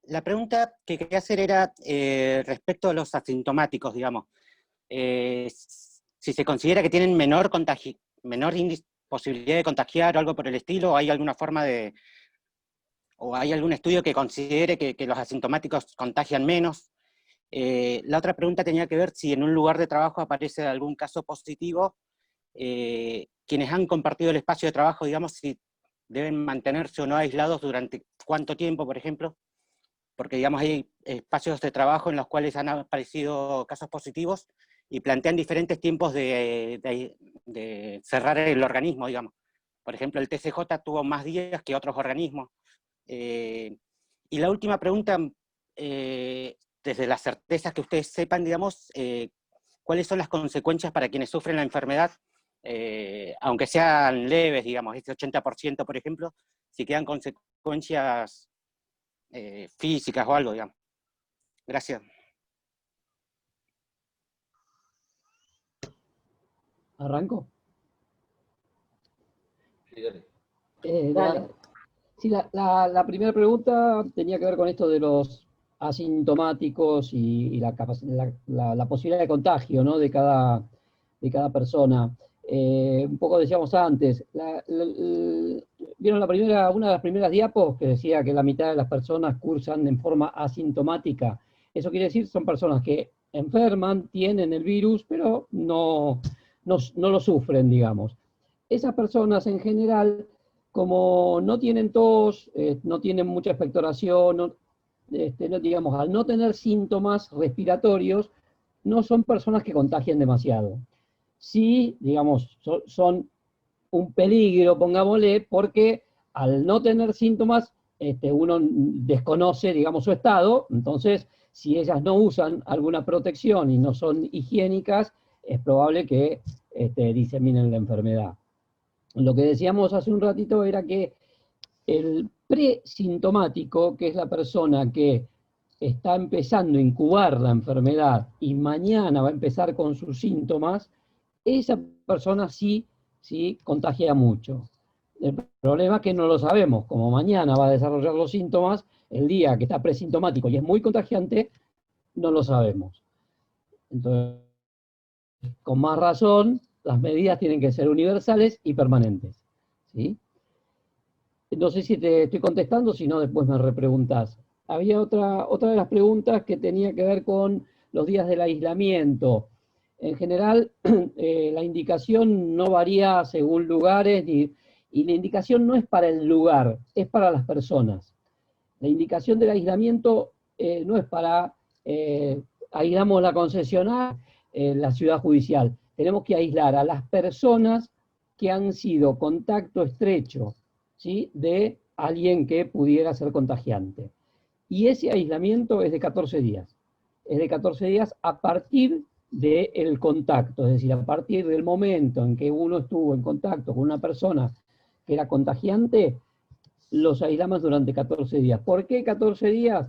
La pregunta que quería hacer era respecto a los asintomáticos, digamos. Si se considera que tienen menor posibilidad de contagiar o algo por el estilo, o hay alguna forma de, o hay algún estudio que considere que los asintomáticos contagian menos. La otra pregunta tenía que ver si en un lugar de trabajo aparece algún caso positivo, quienes han compartido el espacio de trabajo, digamos, si deben mantenerse o no aislados durante cuánto tiempo, por ejemplo, porque digamos hay espacios de trabajo en los cuales han aparecido casos positivos y plantean diferentes tiempos de cerrar el organismo, digamos. Por ejemplo, el TCJ tuvo más días que otros organismos. Y la última pregunta, desde las certezas que ustedes sepan, digamos, ¿cuáles son las consecuencias para quienes sufren la enfermedad? Aunque sean leves, digamos, ese 80%, por ejemplo, si quedan consecuencias físicas o algo, digamos. Gracias. ¿Arranco? Sí, dale. Dale. Sí, la primera pregunta tenía que ver con esto de los asintomáticos y la posibilidad de contagio, ¿no?, de cada persona. Un poco decíamos antes, ¿vieron una de las primeras diapos que decía que la mitad de las personas cursan en forma asintomática? Eso quiere decir son personas que enferman, tienen el virus, pero no lo sufren, digamos. Esas personas en general, como no tienen tos, no tienen mucha expectoración, digamos, al no tener síntomas respiratorios, no son personas que contagien demasiado. Sí, digamos, son un peligro, pongámosle, porque al no tener síntomas, uno desconoce, digamos, su estado. Entonces, si ellas no usan alguna protección y no son higiénicas, es probable que diseminen la enfermedad. Lo que decíamos hace un ratito era que el presintomático, que es la persona que está empezando a incubar la enfermedad y mañana va a empezar con sus síntomas, esa persona sí contagia mucho. El problema es que no lo sabemos. Como mañana va a desarrollar los síntomas, el día que está presintomático y es muy contagiante, no lo sabemos. Entonces, con más razón, las medidas tienen que ser universales y permanentes, ¿sí? No sé si te estoy contestando, si no después me repreguntás. Había otra de las preguntas que tenía que ver con los días del aislamiento. En general, la indicación no varía según lugares y la indicación no es para el lugar, es para las personas. La indicación del aislamiento no es para aislamos la concesionaria, la ciudad judicial. Tenemos que aislar a las personas que han sido contacto estrecho, ¿sí?, de alguien que pudiera ser contagiante. Y ese aislamiento es de 14 días. Es de 14 días a partir del contacto, es decir, a partir del momento en que uno estuvo en contacto con una persona que era contagiante, los aislamos durante 14 días. ¿Por qué 14 días?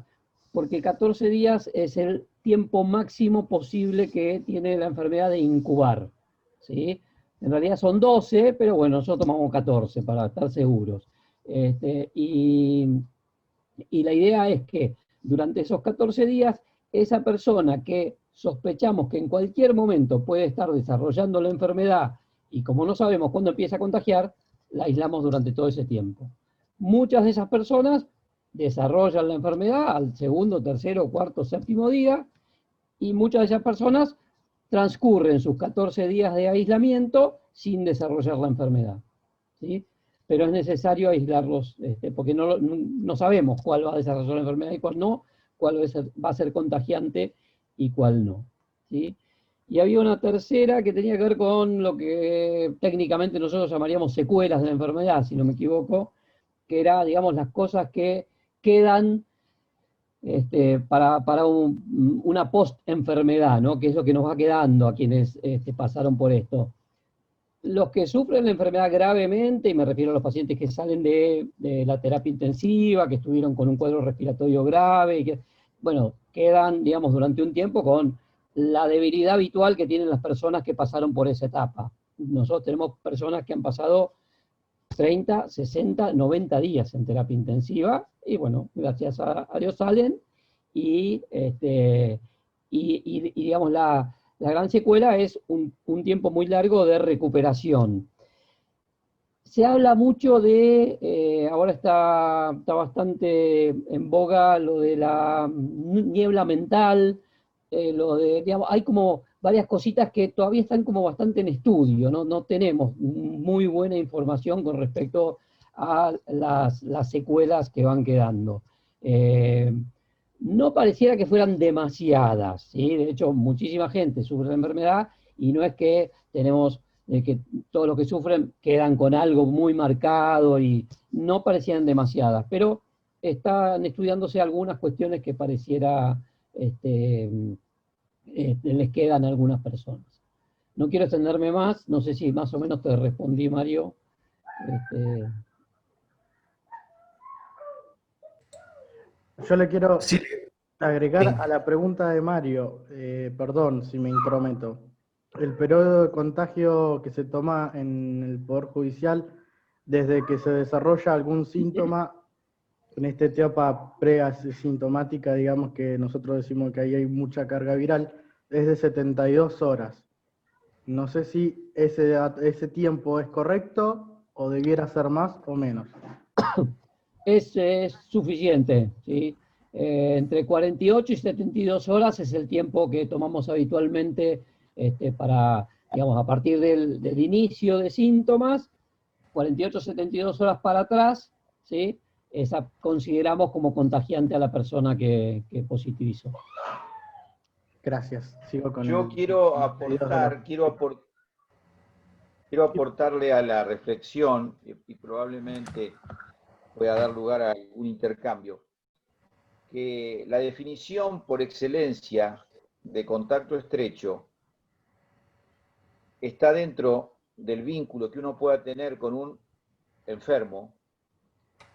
Porque 14 días es el tiempo máximo posible que tiene la enfermedad de incubar, ¿sí? En realidad son 12, pero bueno, nosotros tomamos 14 para estar seguros. Y la idea es que durante esos 14 días, esa persona que sospechamos que en cualquier momento puede estar desarrollando la enfermedad y como no sabemos cuándo empieza a contagiar, la aislamos durante todo ese tiempo. Muchas de esas personas desarrollan la enfermedad al segundo, tercero, cuarto, séptimo día, y muchas de esas personas transcurren sus 14 días de aislamiento sin desarrollar la enfermedad, ¿sí? Pero es necesario aislarlos, porque no sabemos cuál va a desarrollar la enfermedad y cuál no, cuál va a ser contagiante y cuál no, ¿sí? Y había una tercera que tenía que ver con lo que técnicamente nosotros llamaríamos secuelas de la enfermedad, si no me equivoco, que era, digamos, las cosas que quedan para una post-enfermedad, ¿no?, que es lo que nos va quedando a quienes pasaron por esto. los que sufren la enfermedad gravemente, y me refiero a los pacientes que salen de la terapia intensiva, que estuvieron con un cuadro respiratorio grave, y que, bueno, quedan, digamos, durante un tiempo con la debilidad habitual que tienen las personas que pasaron por esa etapa. Nosotros tenemos personas que han pasado 30, 60, 90 días en terapia intensiva, y bueno, gracias a Dios salen, y, digamos, la gran secuela es un tiempo muy largo de recuperación. Se habla mucho de, ahora está bastante en boga lo de la niebla mental, lo de, digamos, hay como varias cositas que todavía están como bastante en estudio, no tenemos muy buena información con respecto a las secuelas que van quedando. No pareciera que fueran demasiadas, ¿sí? De hecho, muchísima gente sufre la enfermedad y no es que tenemos que todos los que sufren quedan con algo muy marcado y no parecían demasiadas, pero están estudiándose algunas cuestiones que pareciera les quedan a algunas personas. No quiero extenderme más, no sé si más o menos te respondí, Mario. Yo le quiero Sí. agregar a la pregunta de Mario, perdón si me intrometo. El periodo de contagio que se toma en el Poder Judicial desde que se desarrolla algún síntoma, en esta etapa preasintomática, digamos que nosotros decimos que ahí hay mucha carga viral, es de 72 horas. No sé si ese tiempo es correcto o debiera ser más o menos. Es suficiente, ¿sí? Entre 48 y 72 horas es el tiempo que tomamos habitualmente para, digamos, a partir del inicio de síntomas, 48 72 horas para atrás, ¿sí? Esa consideramos como contagiante a la persona que positivizó. Gracias. Sigo con Yo quiero aportarle a la reflexión y probablemente pueda dar lugar a un intercambio, que la definición por excelencia de contacto estrecho está dentro del vínculo que uno pueda tener con un enfermo,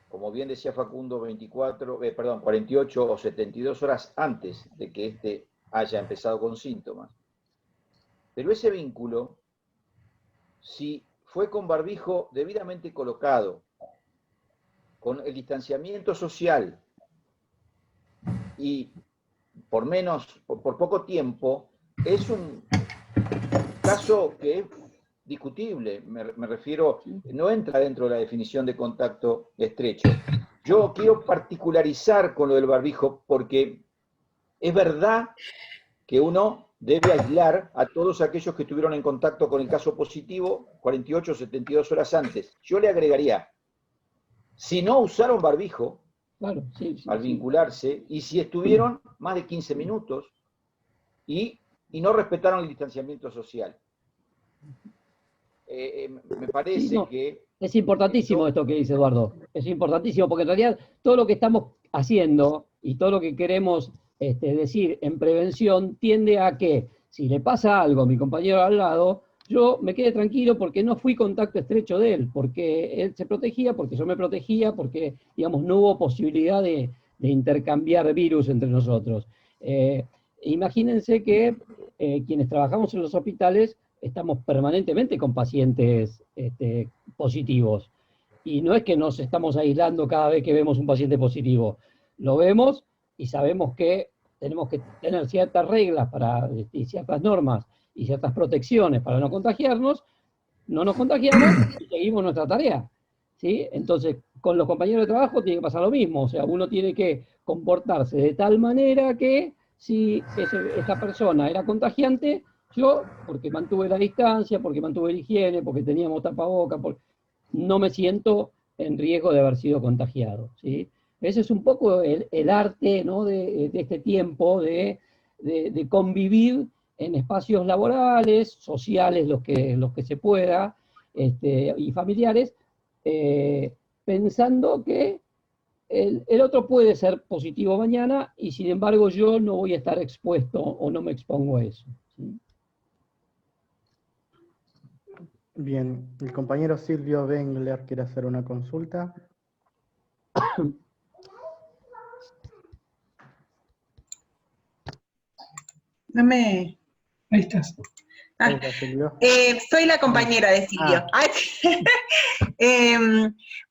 como bien decía Facundo, 48 o 72 horas antes de que éste haya empezado con síntomas. Pero ese vínculo, si fue con barbijo debidamente colocado, con el distanciamiento social y por poco tiempo, es un caso que es discutible, me refiero, no entra dentro de la definición de contacto estrecho. Yo quiero particularizar con lo del barbijo porque es verdad que uno debe aislar a todos aquellos que estuvieron en contacto con el caso positivo 48 o 72 horas antes. Yo le agregaría, si no usaron barbijo, claro, al vincularse, y si estuvieron más de 15 minutos y no respetaron el distanciamiento social. Me parece que... Es importantísimo esto que dice Eduardo, es importantísimo, porque en realidad todo lo que estamos haciendo y todo lo que queremos decir en prevención tiende a que si le pasa algo a mi compañero al lado, yo me quede tranquilo porque no fui contacto estrecho de él, porque él se protegía, porque yo me protegía, porque, digamos, no hubo posibilidad de intercambiar virus entre nosotros. Imagínense que quienes trabajamos en los hospitales estamos permanentemente con pacientes positivos. Y no es que nos estamos aislando cada vez que vemos un paciente positivo. Lo vemos y sabemos que tenemos que tener ciertas reglas y ciertas normas y ciertas protecciones para no contagiarnos. No nos contagiamos y seguimos nuestra tarea, ¿sí? Entonces, con los compañeros de trabajo tiene que pasar lo mismo. O sea, uno tiene que comportarse de tal manera que si esa persona era contagiante, yo, porque mantuve la distancia, porque mantuve la higiene, porque teníamos tapabocas, no me siento en riesgo de haber sido contagiado, ¿sí? Ese es un poco el arte, ¿no? de este tiempo de convivir en espacios laborales, sociales, los que se pueda, y familiares, pensando que el otro puede ser positivo mañana y sin embargo yo no voy a estar expuesto o no me expongo a eso, ¿sí? Bien, el compañero Silvio Bengler quiere hacer una consulta. Ahí estás. Ahí está, Silvio. Soy la compañera de Silvio.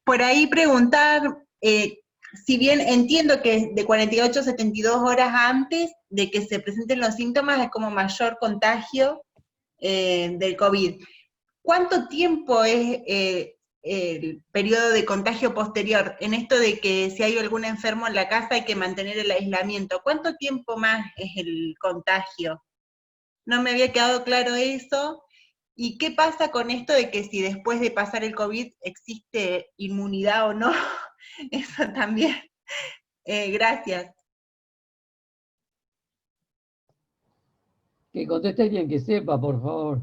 Por ahí preguntar, si bien entiendo que de 48 a 72 horas antes de que se presenten los síntomas es como mayor contagio del COVID. ¿Cuánto tiempo es el periodo de contagio posterior? En esto de que si hay algún enfermo en la casa hay que mantener el aislamiento. ¿Cuánto tiempo más es el contagio? No me había quedado claro eso. ¿Y qué pasa con esto de que si después de pasar el COVID existe inmunidad o no? Eso también. Gracias. Que conteste alguien que sepa, por favor.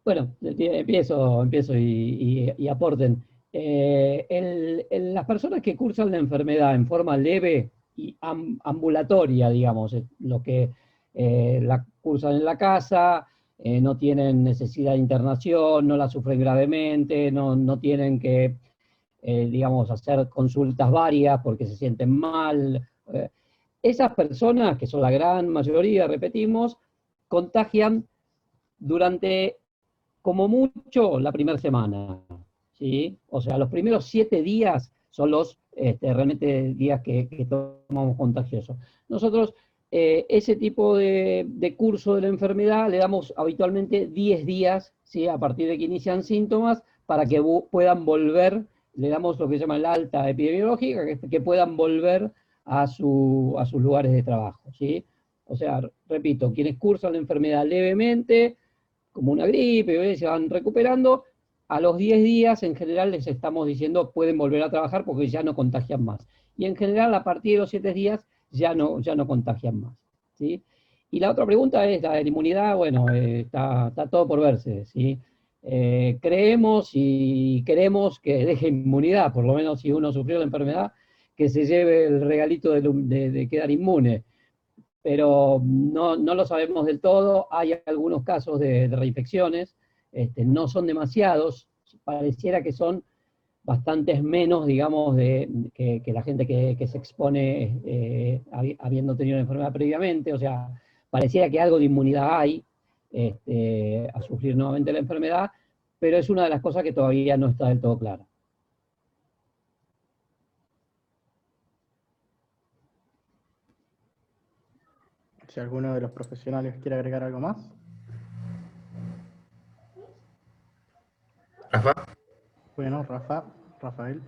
Bueno, empiezo y aporten. Las personas que cursan la enfermedad en forma leve y ambulatoria, digamos, lo que la cursan en la casa, no tienen necesidad de internación, no la sufren gravemente, no tienen que, digamos, hacer consultas varias porque se sienten mal. Esas personas, que son la gran mayoría, repetimos, contagian durante, como mucho, la primera semana, ¿sí? O sea, los primeros 7 días son los realmente días que tomamos contagiosos. Nosotros, ese tipo de curso de la enfermedad le damos habitualmente 10 días, ¿sí? A partir de que inician síntomas, para que puedan volver, le damos lo que se llama el alta epidemiológica, que puedan volver a sus lugares de trabajo, ¿sí? O sea, repito, quienes cursan la enfermedad levemente, como una gripe, se van recuperando, a los 10 días en general les estamos diciendo pueden volver a trabajar porque ya no contagian más. Y en general a partir de los 7 días ya no contagian más, ¿sí? Y la otra pregunta es la de la inmunidad. Bueno, está todo por verse, ¿sí? Creemos y queremos que deje inmunidad, por lo menos si uno sufrió la enfermedad, que se lleve el regalito de quedar inmune. Pero no lo sabemos del todo. Hay algunos casos de reinfecciones, no son demasiados, pareciera que son bastantes menos, digamos, que la gente que se expone habiendo tenido la enfermedad previamente. O sea, pareciera que algo de inmunidad hay a sufrir nuevamente la enfermedad, pero es una de las cosas que todavía no está del todo clara. Si alguno de los profesionales quiere agregar algo más. Rafa. Bueno, Rafael.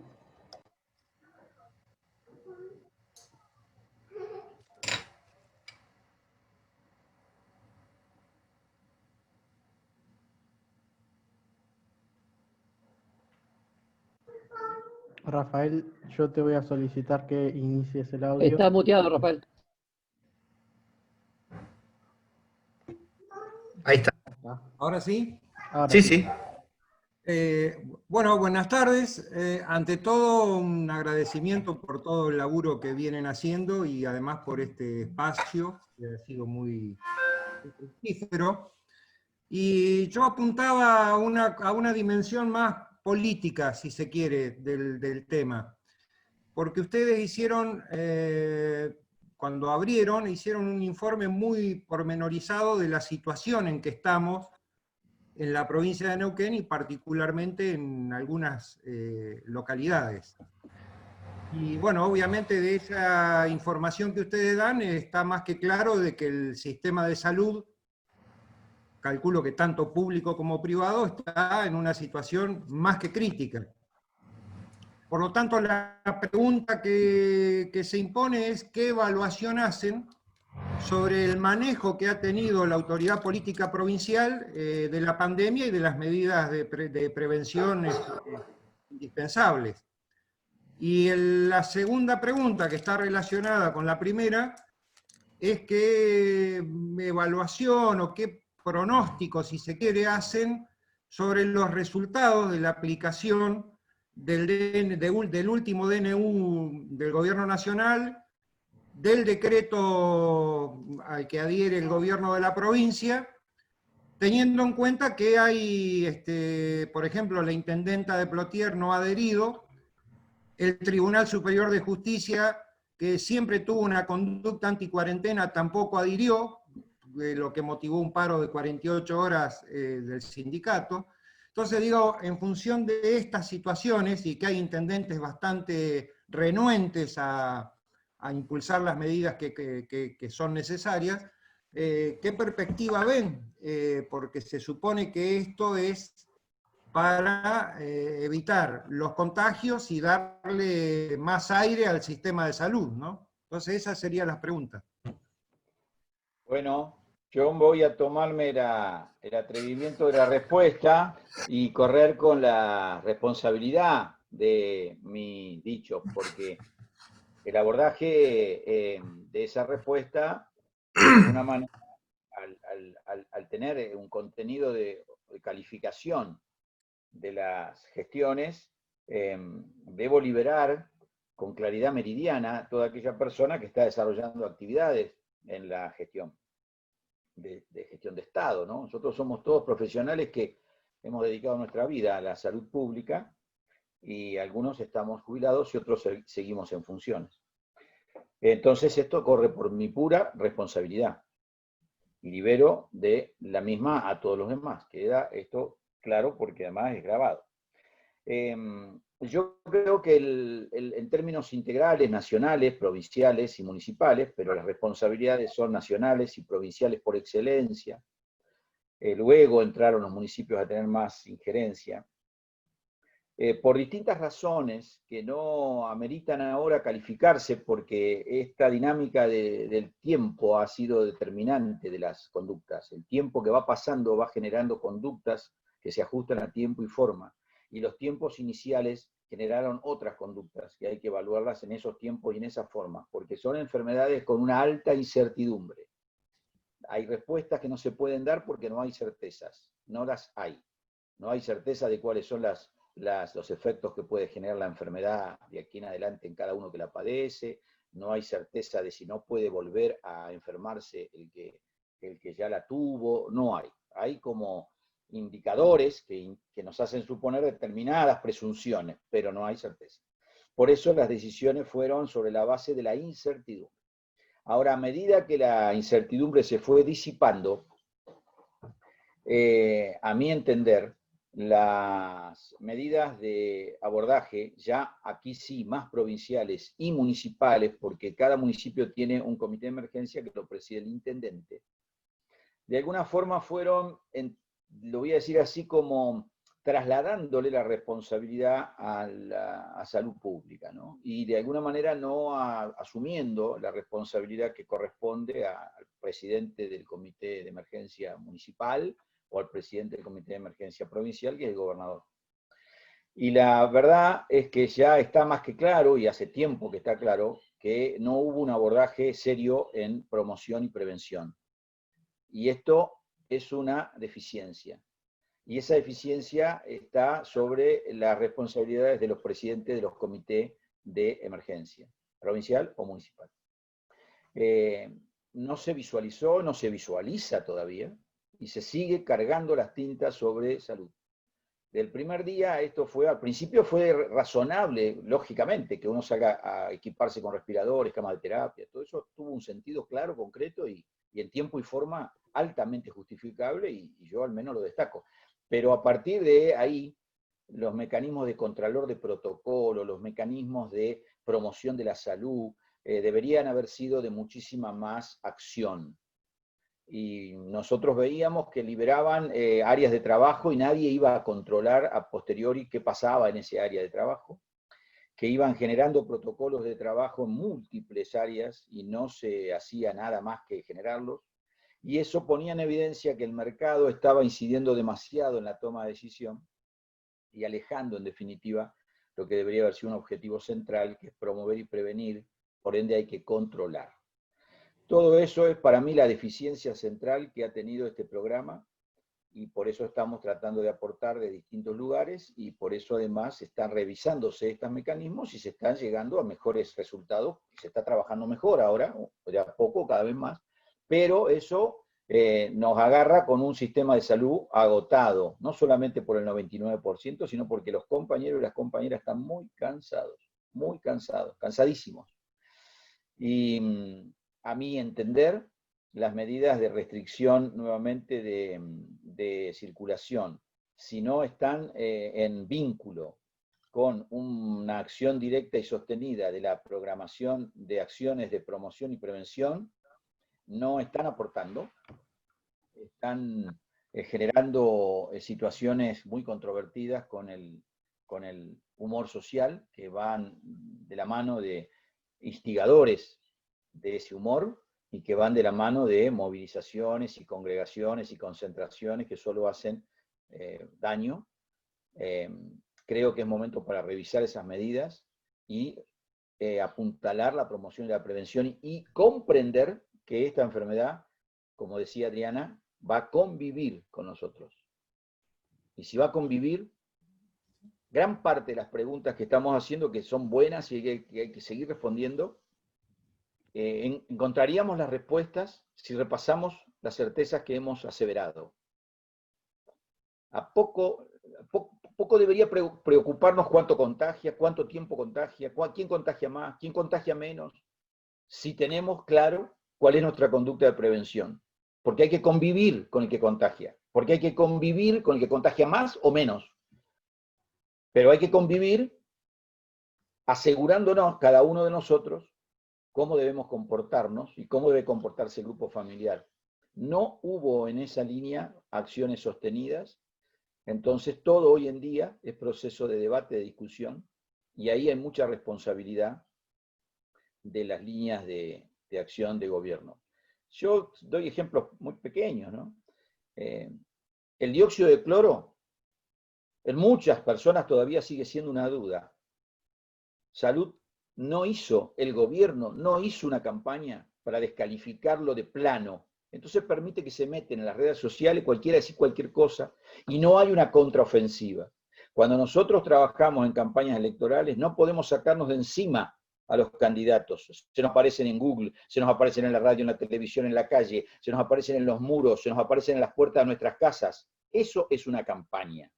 Rafael, yo te voy a solicitar que inicies el audio. Está muteado, Rafael. Ahí está. ¿Ahora sí? Ahora Sí. Bueno, buenas tardes. Ante todo, un agradecimiento por todo el laburo que vienen haciendo y además por este espacio, que ha sido muy fructífero. Y yo apuntaba a una dimensión más política, si se quiere, del tema. Porque ustedes hicieron, cuando abrieron, hicieron un informe muy pormenorizado de la situación en que estamos en la provincia de Neuquén y particularmente en algunas localidades. Y bueno, obviamente de esa información que ustedes dan está más que claro de que el sistema de salud, calculo que tanto público como privado, está en una situación más que crítica. Por lo tanto, la pregunta que se impone es qué evaluación hacen sobre el manejo que ha tenido la autoridad política provincial de la pandemia y de las medidas de prevención indispensables. Y la segunda pregunta, que está relacionada con la primera, es qué evaluación o qué pronóstico, si se quiere, hacen sobre los resultados de la aplicación del último DNU del Gobierno Nacional, del decreto al que adhiere el gobierno de la provincia, teniendo en cuenta que hay, por ejemplo, la intendenta de Plotier no ha adherido, el Tribunal Superior de Justicia, que siempre tuvo una conducta anticuarentena, tampoco adhirió, lo que motivó un paro de 48 horas del sindicato. Entonces digo, en función de estas situaciones, y que hay intendentes bastante renuentes a impulsar las medidas que son necesarias, ¿qué perspectiva ven? Porque se supone que esto es para evitar los contagios y darle más aire al sistema de salud, ¿no? Entonces esas serían las preguntas. Bueno, yo voy a tomarme el atrevimiento de la respuesta y correr con la responsabilidad de mi dicho, porque el abordaje de esa respuesta, de alguna manera, al tener un contenido de calificación de las gestiones, debo liberar con claridad meridiana a toda aquella persona que está desarrollando actividades en la gestión de gestión de Estado, ¿no? Nosotros somos todos profesionales que hemos dedicado nuestra vida a la salud pública y algunos estamos jubilados y otros seguimos en funciones. Entonces esto corre por mi pura responsabilidad y libero de la misma a todos los demás. Queda esto claro porque además es grabado. Yo creo que en términos integrales, nacionales, provinciales y municipales, pero las responsabilidades son nacionales y provinciales por excelencia, luego entraron los municipios a tener más injerencia, por distintas razones que no ameritan ahora calificarse, porque esta dinámica del tiempo ha sido determinante de las conductas. El tiempo que va pasando va generando conductas que se ajustan a tiempo y forma, y los tiempos iniciales generaron otras conductas, que hay que evaluarlas en esos tiempos y en esa forma, porque son enfermedades con una alta incertidumbre. Hay respuestas que no se pueden dar porque no hay certezas, no las hay. No hay certeza de cuáles son los efectos que puede generar la enfermedad de aquí en adelante en cada uno que la padece, no hay certeza de si no puede volver a enfermarse el que ya la tuvo, no hay. Hay como indicadores que nos hacen suponer determinadas presunciones, pero no hay certeza. Por eso las decisiones fueron sobre la base de la incertidumbre. Ahora, a medida que la incertidumbre se fue disipando, a mi entender, las medidas de abordaje, ya aquí sí, más provinciales y municipales, porque cada municipio tiene un comité de emergencia que lo preside el intendente, de alguna forma fueron, lo voy a decir así, como trasladándole la responsabilidad a salud pública, ¿no? Y de alguna manera no asumiendo la responsabilidad que corresponde al presidente del comité de emergencia municipal o al presidente del comité de emergencia provincial, que es el gobernador. Y la verdad es que ya está más que claro, y hace tiempo que está claro, que no hubo un abordaje serio en promoción y prevención. Y esto es una deficiencia. Y esa deficiencia está sobre las responsabilidades de los presidentes de los comités de emergencia, provincial o municipal. No se visualizó, no se visualiza todavía, y se sigue cargando las tintas sobre salud. Del primer día, esto fue, al principio fue razonable, lógicamente, que uno salga a equiparse con respiradores, camas de terapia, todo eso tuvo un sentido claro, concreto y en tiempo y forma altamente justificable, y yo al menos lo destaco. Pero a partir de ahí, los mecanismos de contralor de protocolo, los mecanismos de promoción de la salud, deberían haber sido de muchísima más acción. Y nosotros veíamos que liberaban áreas de trabajo y nadie iba a controlar a posteriori qué pasaba en ese área de trabajo, que iban generando protocolos de trabajo en múltiples áreas y no se hacía nada más que generarlos. Y eso ponía en evidencia que el mercado estaba incidiendo demasiado en la toma de decisión y alejando, en definitiva, lo que debería haber sido un objetivo central, que es promover y prevenir, por ende hay que controlar. Todo eso es para mí la deficiencia central que ha tenido este programa, y por eso estamos tratando de aportar de distintos lugares, y por eso además están revisándose estos mecanismos y se están llegando a mejores resultados, se está trabajando mejor ahora, de a poco, cada vez más, pero eso nos agarra con un sistema de salud agotado, no solamente por el 99%, sino porque los compañeros y las compañeras están muy cansados, cansadísimos. Y a mi entender, las medidas de restricción nuevamente de circulación, si no están en vínculo con una acción directa y sostenida de la programación de acciones de promoción y prevención, no están aportando, están generando situaciones muy controvertidas con el humor social, que van de la mano de instigadores de ese humor, y que van de la mano de movilizaciones y congregaciones y concentraciones que solo hacen daño. Creo que es momento para revisar esas medidas y apuntalar la promoción y la prevención, y comprender que esta enfermedad, como decía Adriana, va a convivir con nosotros. Y si va a convivir, gran parte de las preguntas que estamos haciendo, que son buenas y que hay que seguir respondiendo, encontraríamos las respuestas si repasamos las certezas que hemos aseverado. Poco debería preocuparnos cuánto contagia, cuánto tiempo contagia, quién contagia más, quién contagia menos, si tenemos claro cuál es nuestra conducta de prevención. Porque hay que convivir con el que contagia, porque hay que convivir con el que contagia más o menos. Pero hay que convivir asegurándonos, cada uno de nosotros, cómo debemos comportarnos y cómo debe comportarse el grupo familiar. No hubo en esa línea acciones sostenidas, entonces todo hoy en día es proceso de debate, de discusión, y ahí hay mucha responsabilidad de las líneas de acción de gobierno. Yo doy ejemplos muy pequeños, ¿no? El dióxido de cloro, en muchas personas todavía sigue siendo una duda. Salud no hizo, el gobierno no hizo una campaña para descalificarlo de plano. Entonces permite que se meten en las redes sociales, cualquiera decir cualquier cosa, y no hay una contraofensiva. Cuando nosotros trabajamos en campañas electorales, no podemos sacarnos de encima a los candidatos. Se nos aparecen en Google, se nos aparecen en la radio, en la televisión, en la calle, se nos aparecen en los muros, se nos aparecen en las puertas de nuestras casas. Eso es una campaña.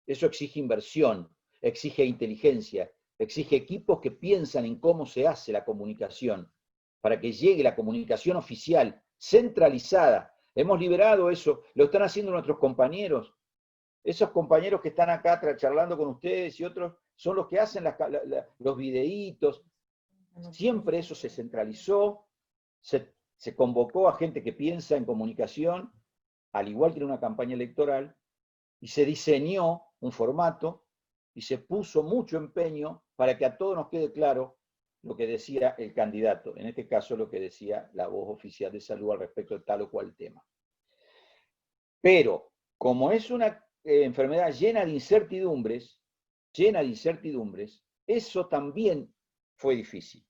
Eso exige inversión, exige inteligencia, exige equipos que piensan en cómo se hace la comunicación, para que llegue la comunicación oficial, centralizada. Hemos liberado eso, lo están haciendo nuestros compañeros. Esos compañeros que están acá charlando con ustedes y otros, son los que hacen los videitos. Siempre eso se centralizó, se convocó a gente que piensa en comunicación, al igual que en una campaña electoral, y se diseñó un formato y se puso mucho empeño para que a todos nos quede claro lo que decía el candidato, en este caso lo que decía la voz oficial de salud al respecto de tal o cual tema. Pero, como es una enfermedad llena de incertidumbres, eso también fue difícil.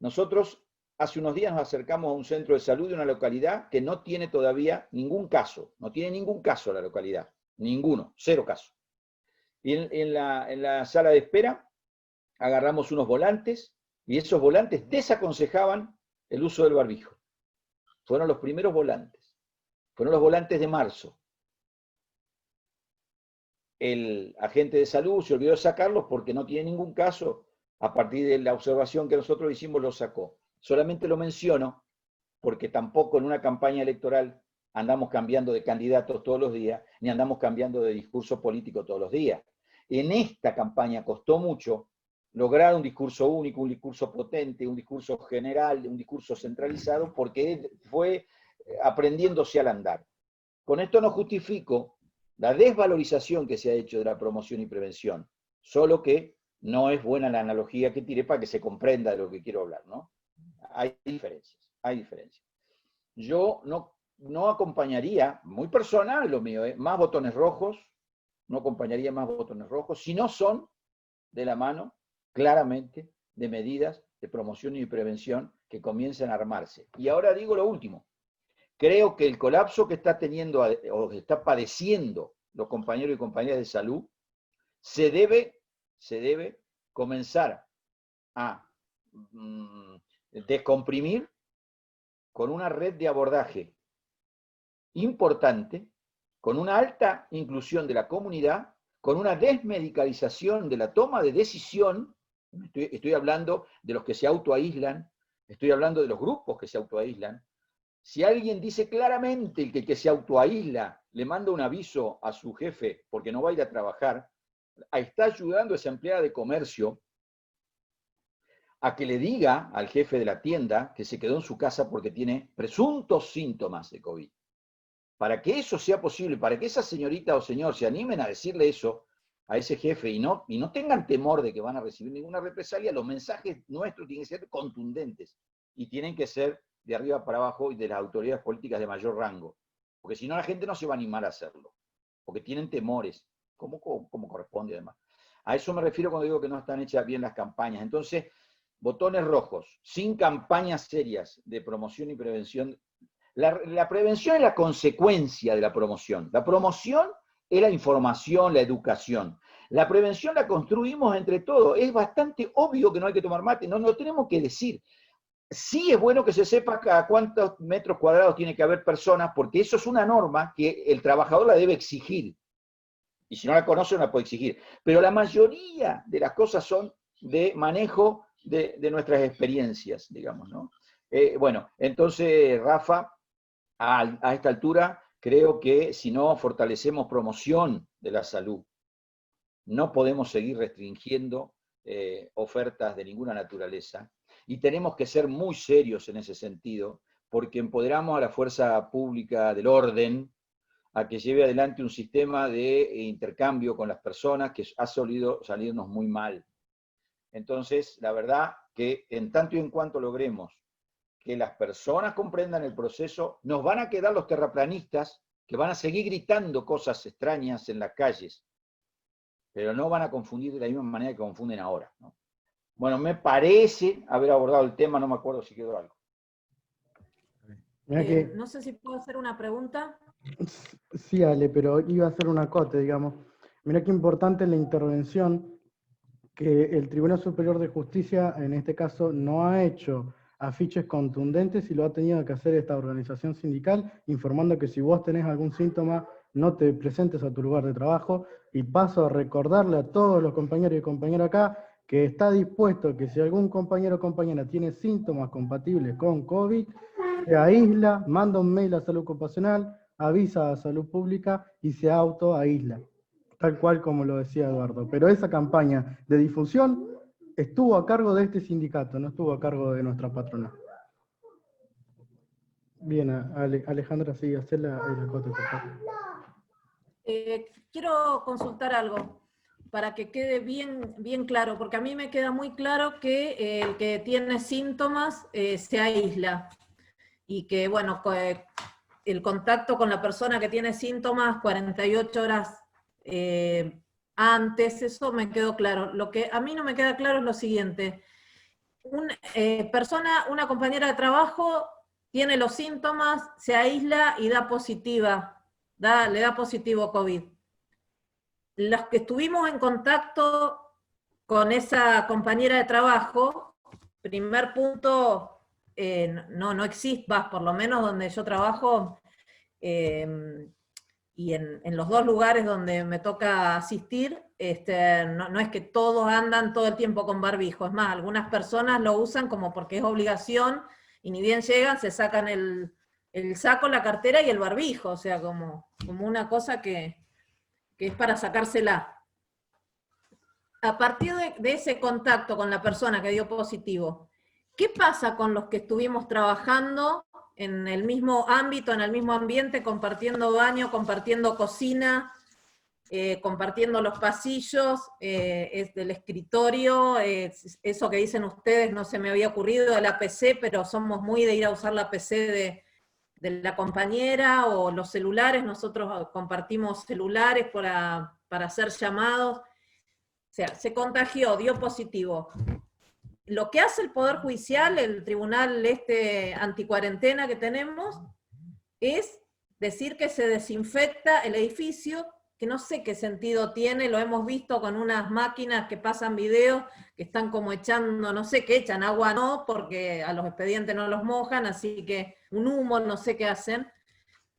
Nosotros hace unos días nos acercamos a un centro de salud de una localidad que no tiene todavía ningún caso, no tiene ningún caso la localidad, ninguno, 0 casos. Y en la sala de espera agarramos unos volantes y esos volantes desaconsejaban el uso del barbijo. Fueron los primeros volantes, fueron los volantes de marzo. El agente de salud se olvidó de sacarlos porque no tiene ningún caso. A partir de la observación que nosotros hicimos, lo sacó. Solamente lo menciono porque tampoco en una campaña electoral andamos cambiando de candidatos todos los días, ni andamos cambiando de discurso político todos los días. En esta campaña costó mucho lograr un discurso único, un discurso potente, un discurso general, un discurso centralizado, porque fue aprendiéndose al andar. Con esto no justifico la desvalorización que se ha hecho de la promoción y prevención, solo que no es buena la analogía que tiré para que se comprenda de lo que quiero hablar, ¿no? Hay diferencias, hay diferencias. Yo no acompañaría, muy personal lo mío, más botones rojos, no acompañaría más botones rojos, si no son de la mano, claramente, de medidas de promoción y prevención que comiencen a armarse. Y ahora digo lo último, Creo que el colapso que está teniendo o que está padeciendo los compañeros y compañeras de salud se debe comenzar a descomprimir con una red de abordaje importante, con una alta inclusión de la comunidad, con una desmedicalización de la toma de decisión. Estoy hablando de los que se autoaíslan, estoy hablando de los grupos que se autoaíslan. Si alguien dice claramente que se autoaísla, le manda un aviso a su jefe porque no va a ir a trabajar, está ayudando a esa empleada de comercio a que le diga al jefe de la tienda que se quedó en su casa porque tiene presuntos síntomas de COVID. Para que eso sea posible, para que esa señorita o señor se animen a decirle eso a ese jefe y no tengan temor de que van a recibir ninguna represalia, los mensajes nuestros tienen que ser contundentes y tienen que ser de arriba para abajo y de las autoridades políticas de mayor rango. Porque si no, la gente no se va a animar a hacerlo, porque tienen temores, como corresponde además. A eso me refiero cuando digo que no están hechas bien las campañas. Entonces, botones rojos, sin campañas serias de promoción y prevención. La prevención es la consecuencia de la promoción. La promoción es la información, la educación. La prevención la construimos entre todos. Es bastante obvio que no hay que tomar mate, no lo tenemos que decir. Sí es bueno que se sepa a cuántos metros cuadrados tiene que haber personas, porque eso es una norma que el trabajador la debe exigir. Y si no la conoce, no la puede exigir. Pero la mayoría de las cosas son de manejo de nuestras experiencias, digamos, ¿no? Bueno, entonces, Rafa, a esta altura, creo que si no fortalecemos promoción de la salud, no podemos seguir restringiendo ofertas de ninguna naturaleza, y tenemos que ser muy serios en ese sentido, porque empoderamos a la fuerza pública del orden a que lleve adelante un sistema de intercambio con las personas que ha solido salirnos muy mal. Entonces, la verdad que en tanto y en cuanto logremos que las personas comprendan el proceso, nos van a quedar los terraplanistas que van a seguir gritando cosas extrañas en las calles, pero no van a confundir de la misma manera que confunden ahora, ¿no? Bueno, me parece haber abordado el tema, no me acuerdo si quedó algo. No sé si puedo hacer una pregunta. Sí, Ale, pero iba a hacer un acote, digamos. Mira qué importante la intervención que el Tribunal Superior de Justicia, en este caso, no ha hecho afiches contundentes y lo ha tenido que hacer esta organización sindical, informando que si vos tenés algún síntoma, no te presentes a tu lugar de trabajo. Y paso a recordarle a todos los compañeros y compañeras acá que está dispuesto que si algún compañero o compañera tiene síntomas compatibles con COVID, se aísla, manda un mail a Salud Ocupacional, avisa a Salud Pública y se autoaísla, tal cual como lo decía Eduardo. Pero esa campaña de difusión estuvo a cargo de este sindicato, no estuvo a cargo de nuestra patronal. Bien, Alejandra, sí, hacé el acote, por favor. Quiero consultar algo para que quede bien claro, porque a mí me queda muy claro que el que tiene síntomas se aísla, y que, bueno, el contacto con la persona que tiene síntomas 48 horas antes, eso me quedó claro. Lo que a mí no me queda claro es lo siguiente. Una compañera de trabajo tiene los síntomas, se aísla y da positiva, le da positivo COVID. Los que estuvimos en contacto con esa compañera de trabajo, primer punto, no existe, por lo menos donde yo trabajo, y en los dos lugares donde me toca asistir, no es que todos andan todo el tiempo con barbijo. Es más, algunas personas lo usan como porque es obligación, y ni bien llegan, se sacan el saco, la cartera y el barbijo, o sea, como una cosa que es para sacársela. A partir de ese contacto con la persona que dio positivo, ¿qué pasa con los que estuvimos trabajando en el mismo ámbito, en el mismo ambiente, compartiendo baño, compartiendo cocina, compartiendo los pasillos del escritorio? Eso que dicen ustedes no se me había ocurrido, de la PC, pero somos muy de ir a usar la PC de la compañera, o los celulares. Nosotros compartimos celulares para hacer llamados. O sea, se contagió, dio positivo. Lo que hace el Poder Judicial, el tribunal anticuarentena que tenemos, es decir que se desinfecta el edificio, que no sé qué sentido tiene, lo hemos visto con unas máquinas que pasan videos, que están como echando, no sé qué echan, agua no, porque a los expedientes no los mojan, así que un humo, no sé qué hacen,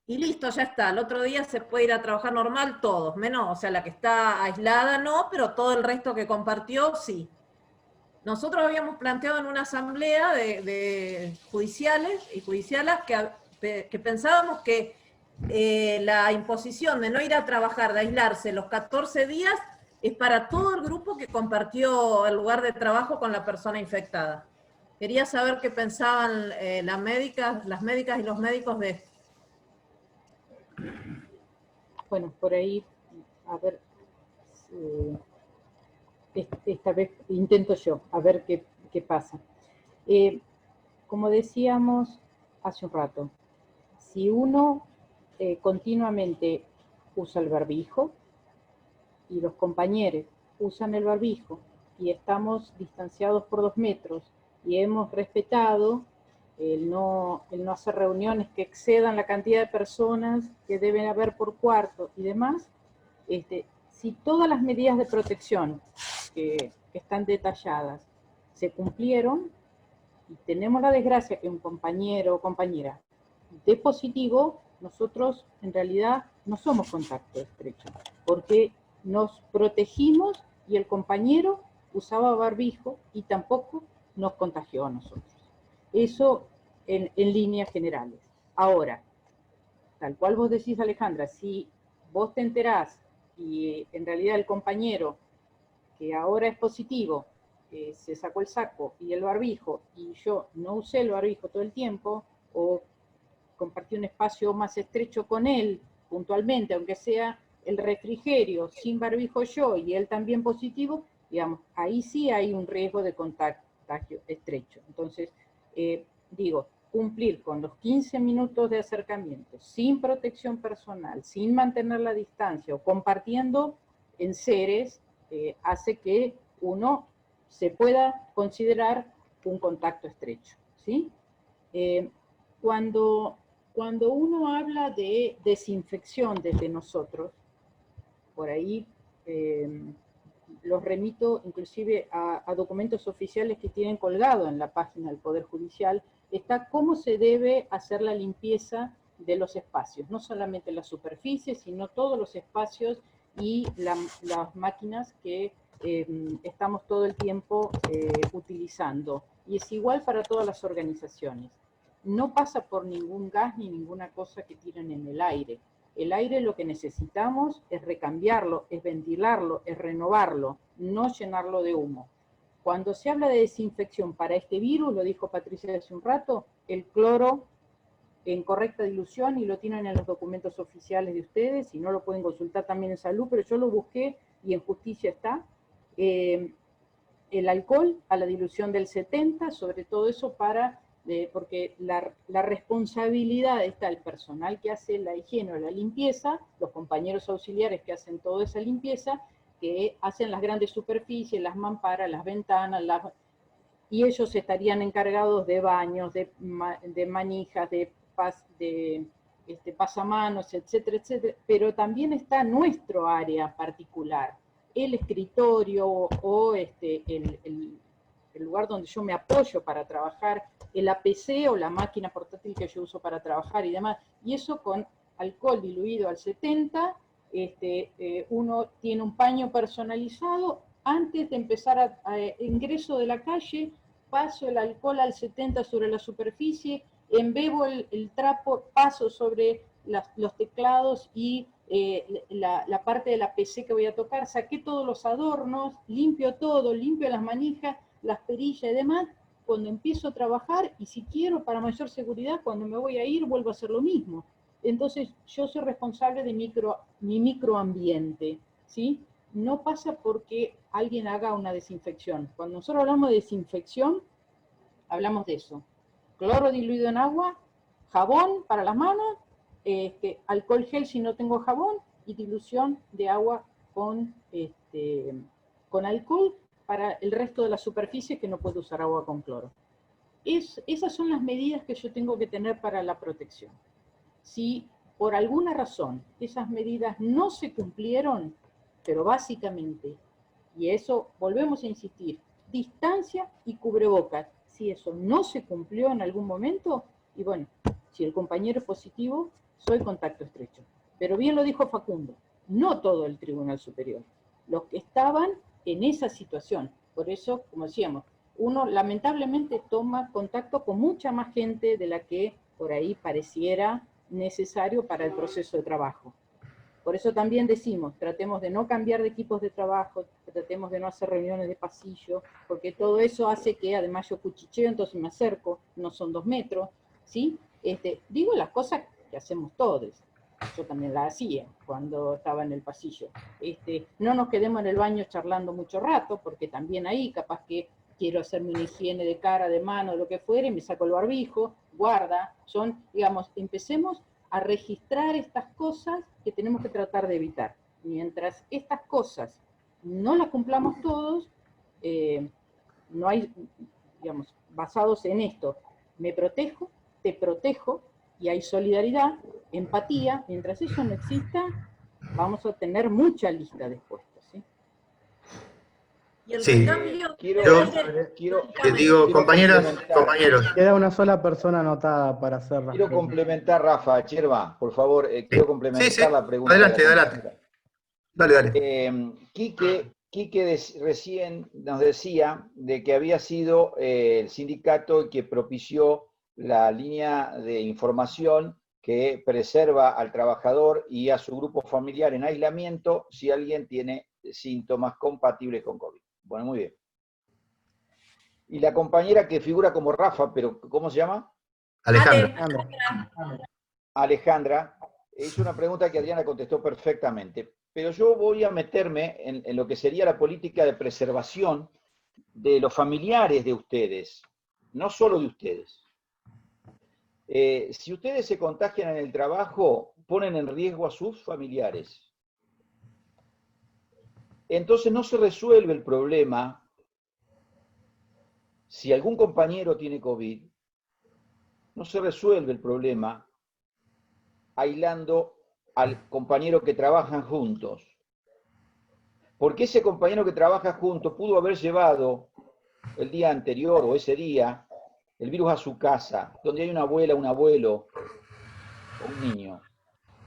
y listo, ya está, el otro día se puede ir a trabajar normal todos, menos, o sea, la que está aislada no, pero todo el resto que compartió, sí. Nosotros habíamos planteado en una asamblea de judiciales y judicialas que pensábamos que la imposición de no ir a trabajar, de aislarse los 14 días, es para todo el grupo que compartió el lugar de trabajo con la persona infectada. Quería saber qué pensaban las médicas y los médicos de esto. Bueno, por ahí, a ver, esta vez intento yo, a ver qué pasa. Como decíamos hace un rato, si uno continuamente usa el barbijo y los compañeros usan el barbijo y estamos distanciados por 2 metros y hemos respetado el no hacer reuniones que excedan la cantidad de personas que deben haber por cuarto y demás, si todas las medidas de protección que están detalladas se cumplieron y tenemos la desgracia que un compañero o compañera dé positivo, nosotros en realidad no somos contacto estrecho, porque nos protegimos y el compañero usaba barbijo y tampoco nos contagió a nosotros. Eso en líneas generales. Ahora, tal cual vos decís, Alejandra, si vos te enterás y en realidad el compañero que ahora es positivo se sacó el saco y el barbijo y yo no usé el barbijo todo el tiempo o compartí un espacio más estrecho con él puntualmente, aunque sea el refrigerio sin barbijo yo y él también positivo, digamos, ahí sí hay un riesgo de contagio estrecho. Entonces, digo, cumplir con los 15 minutos de acercamiento, sin protección personal, sin mantener la distancia o compartiendo enseres, hace que uno se pueda considerar un contacto estrecho, ¿sí? Cuando uno habla de desinfección desde nosotros, por ahí los remito inclusive a documentos oficiales que tienen colgado en la página del Poder Judicial, está cómo se debe hacer la limpieza de los espacios, no solamente las superficies, sino todos los espacios y las máquinas que estamos todo el tiempo utilizando. Y es igual para todas las organizaciones. No pasa por ningún gas ni ninguna cosa que tiren en el aire. El aire lo que necesitamos es recambiarlo, es ventilarlo, es renovarlo, no llenarlo de humo. Cuando se habla de desinfección para este virus, lo dijo Patricia hace un rato, el cloro en correcta dilución, y lo tienen en los documentos oficiales de ustedes, y no lo pueden consultar también en salud, pero yo lo busqué y en justicia está. El alcohol a la dilución del 70, sobre todo eso para... porque la responsabilidad está el personal que hace la higiene o la limpieza, los compañeros auxiliares que hacen toda esa limpieza, que hacen las grandes superficies, las mamparas, las ventanas, y ellos estarían encargados de baños, de manijas, de pasamanos, etcétera, etcétera, pero también está nuestro área particular, el escritorio o el lugar donde yo me apoyo para trabajar, el APC o la máquina portátil que yo uso para trabajar y demás, y eso con alcohol diluido al 70, uno tiene un paño personalizado, antes de empezar ingreso de la calle, paso el alcohol al 70 sobre la superficie, embebo el trapo, paso sobre los teclados y la parte de la PC que voy a tocar, saqué todos los adornos, limpio todo, limpio las manijas, las perillas y demás, cuando empiezo a trabajar, y si quiero para mayor seguridad, cuando me voy a ir, vuelvo a hacer lo mismo. Entonces, yo soy responsable de mi microambiente, ¿sí? No pasa porque alguien haga una desinfección. Cuando nosotros hablamos de desinfección, hablamos de eso. Cloro diluido en agua, jabón para las manos, alcohol gel si no tengo jabón, y dilución de agua con alcohol para el resto de las superficies que no puedo usar agua con cloro. Esas son las medidas que yo tengo que tener para la protección. Si por alguna razón esas medidas no se cumplieron, pero básicamente, y eso volvemos a insistir, distancia y cubrebocas, si eso no se cumplió en algún momento, y bueno, si el compañero es positivo, soy contacto estrecho. Pero bien lo dijo Facundo, no todo el Tribunal Superior, los que estaban en esa situación. Por eso, como decíamos, uno lamentablemente toma contacto con mucha más gente de la que por ahí pareciera necesario para el proceso de trabajo. Por eso también decimos, tratemos de no cambiar de equipos de trabajo, tratemos de no hacer reuniones de pasillo, porque todo eso hace que, además yo cuchicheo, entonces me acerco, no son 2 metros, ¿sí? Digo las cosas que hacemos todos. Yo también las hacía cuando estaba en el pasillo. No nos quedemos en el baño charlando mucho rato, porque también ahí capaz que quiero hacerme una higiene de cara, de mano, de lo que fuere, me saco el barbijo, guarda, digamos, empecemos a registrar estas cosas que tenemos que tratar de evitar. Mientras estas cosas no las cumplamos todos, no hay, digamos, basados en esto, me protejo, te protejo, y hay solidaridad, empatía. Mientras eso no exista, vamos a tener mucha lista de expuestos, ¿sí? Y el Sí. recambio... Te digo, compañeras, compañeros. Queda una sola persona anotada para hacer las Quiero preguntas. complementar, Rafa, Cherva, por favor, quiero complementar la pregunta. Adelante, adelante. Dale. Quique recién nos decía de que había sido el sindicato el que propició la línea de información que preserva al trabajador y a su grupo familiar en aislamiento si alguien tiene síntomas compatibles con COVID. Bueno, muy bien. Y la compañera que figura como Rafa, pero ¿cómo se llama? Alejandra, hizo una pregunta que Adriana contestó perfectamente, pero yo voy a meterme en lo que sería la política de preservación de los familiares de ustedes, no solo de ustedes. Si ustedes se contagian en el trabajo, ponen en riesgo a sus familiares. Entonces no se resuelve el problema si algún compañero tiene COVID, no se resuelve el problema aislando al compañero que trabajan juntos. Porque ese compañero que trabaja juntos pudo haber llevado el día anterior o ese día el virus a su casa, donde hay una abuela, un abuelo o un niño.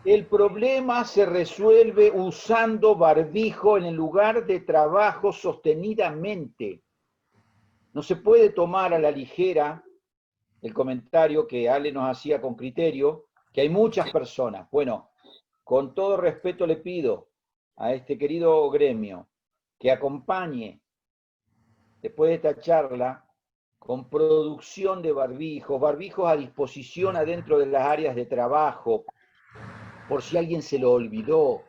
El problema se resuelve usando barbijo en el lugar de trabajo sostenidamente. No se puede tomar a la ligera el comentario que Ale nos hacía con criterio, que hay muchas personas. Bueno, con todo respeto le pido a este querido gremio que acompañe, después de esta charla, con producción de barbijos a disposición adentro de las áreas de trabajo, por si alguien se lo olvidó.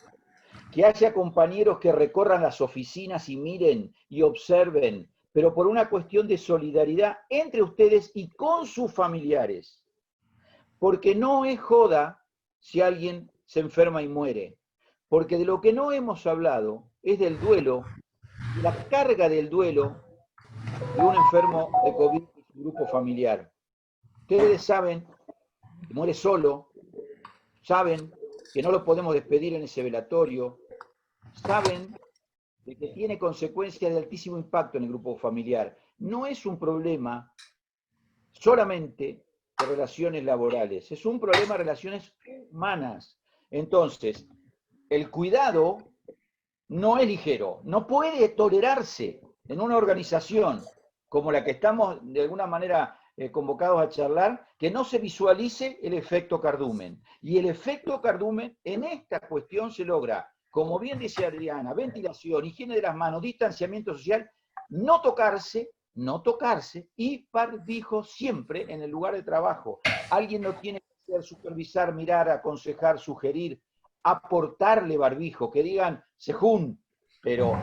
Que haya compañeros que recorran las oficinas y miren y observen, pero por una cuestión de solidaridad entre ustedes y con sus familiares. Porque no es joda si alguien se enferma y muere. Porque de lo que no hemos hablado es del duelo, y la carga del duelo de un enfermo de COVID y su grupo familiar. Ustedes saben que muere solo, saben que no lo podemos despedir en ese velatorio, saben de que tiene consecuencias de altísimo impacto en el grupo familiar. No es un problema solamente de relaciones laborales, es un problema de relaciones humanas. Entonces, el cuidado no es ligero, no puede tolerarse en una organización como la que estamos de alguna manera convocados a charlar, que no se visualice el efecto cardumen. Y el efecto cardumen en esta cuestión se logra, como bien dice Adriana, ventilación, higiene de las manos, distanciamiento social, no tocarse y barbijo siempre en el lugar de trabajo. Alguien lo tiene que hacer, supervisar, mirar, aconsejar, sugerir, aportarle barbijo, que digan, sejún, pero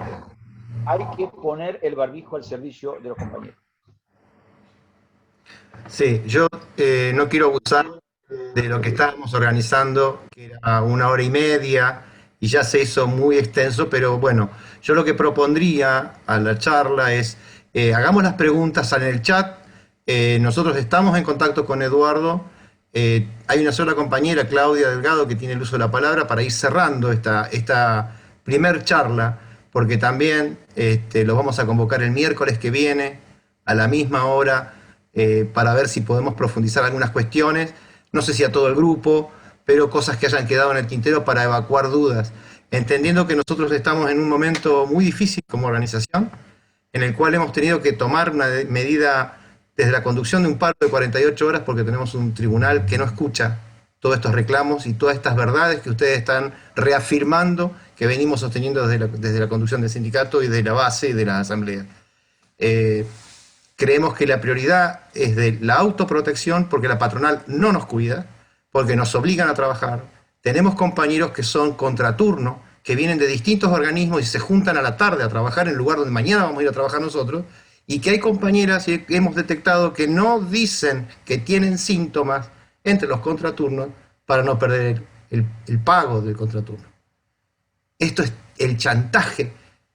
hay que poner el barbijo al servicio de los compañeros. Sí, yo no quiero abusar de lo que estábamos organizando, que era 1 hora y media, y ya se hizo muy extenso, pero bueno, yo lo que propondría a la charla es, hagamos las preguntas en el chat, nosotros estamos en contacto con Eduardo, Hay una sola compañera, Claudia Delgado, que tiene el uso de la palabra para ir cerrando esta primer charla, porque también lo vamos a convocar el miércoles que viene a la misma hora para ver si podemos profundizar algunas cuestiones, no sé si a todo el grupo, pero cosas que hayan quedado en el tintero para evacuar dudas, entendiendo que nosotros estamos en un momento muy difícil como organización, en el cual hemos tenido que tomar una medida desde la conducción de un paro de 48 horas porque tenemos un tribunal que no escucha todos estos reclamos y todas estas verdades que ustedes están reafirmando que venimos sosteniendo desde la conducción del sindicato y de la base y de la asamblea. Creemos que la prioridad es de la autoprotección porque la patronal no nos cuida, porque nos obligan a trabajar. Tenemos compañeros que son contraturno, que vienen de distintos organismos y se juntan a la tarde a trabajar en el lugar donde mañana vamos a ir a trabajar nosotros, y que hay compañeras que hemos detectado que no dicen que tienen síntomas entre los contraturnos para no perder el pago del contraturno. Esto es el chantaje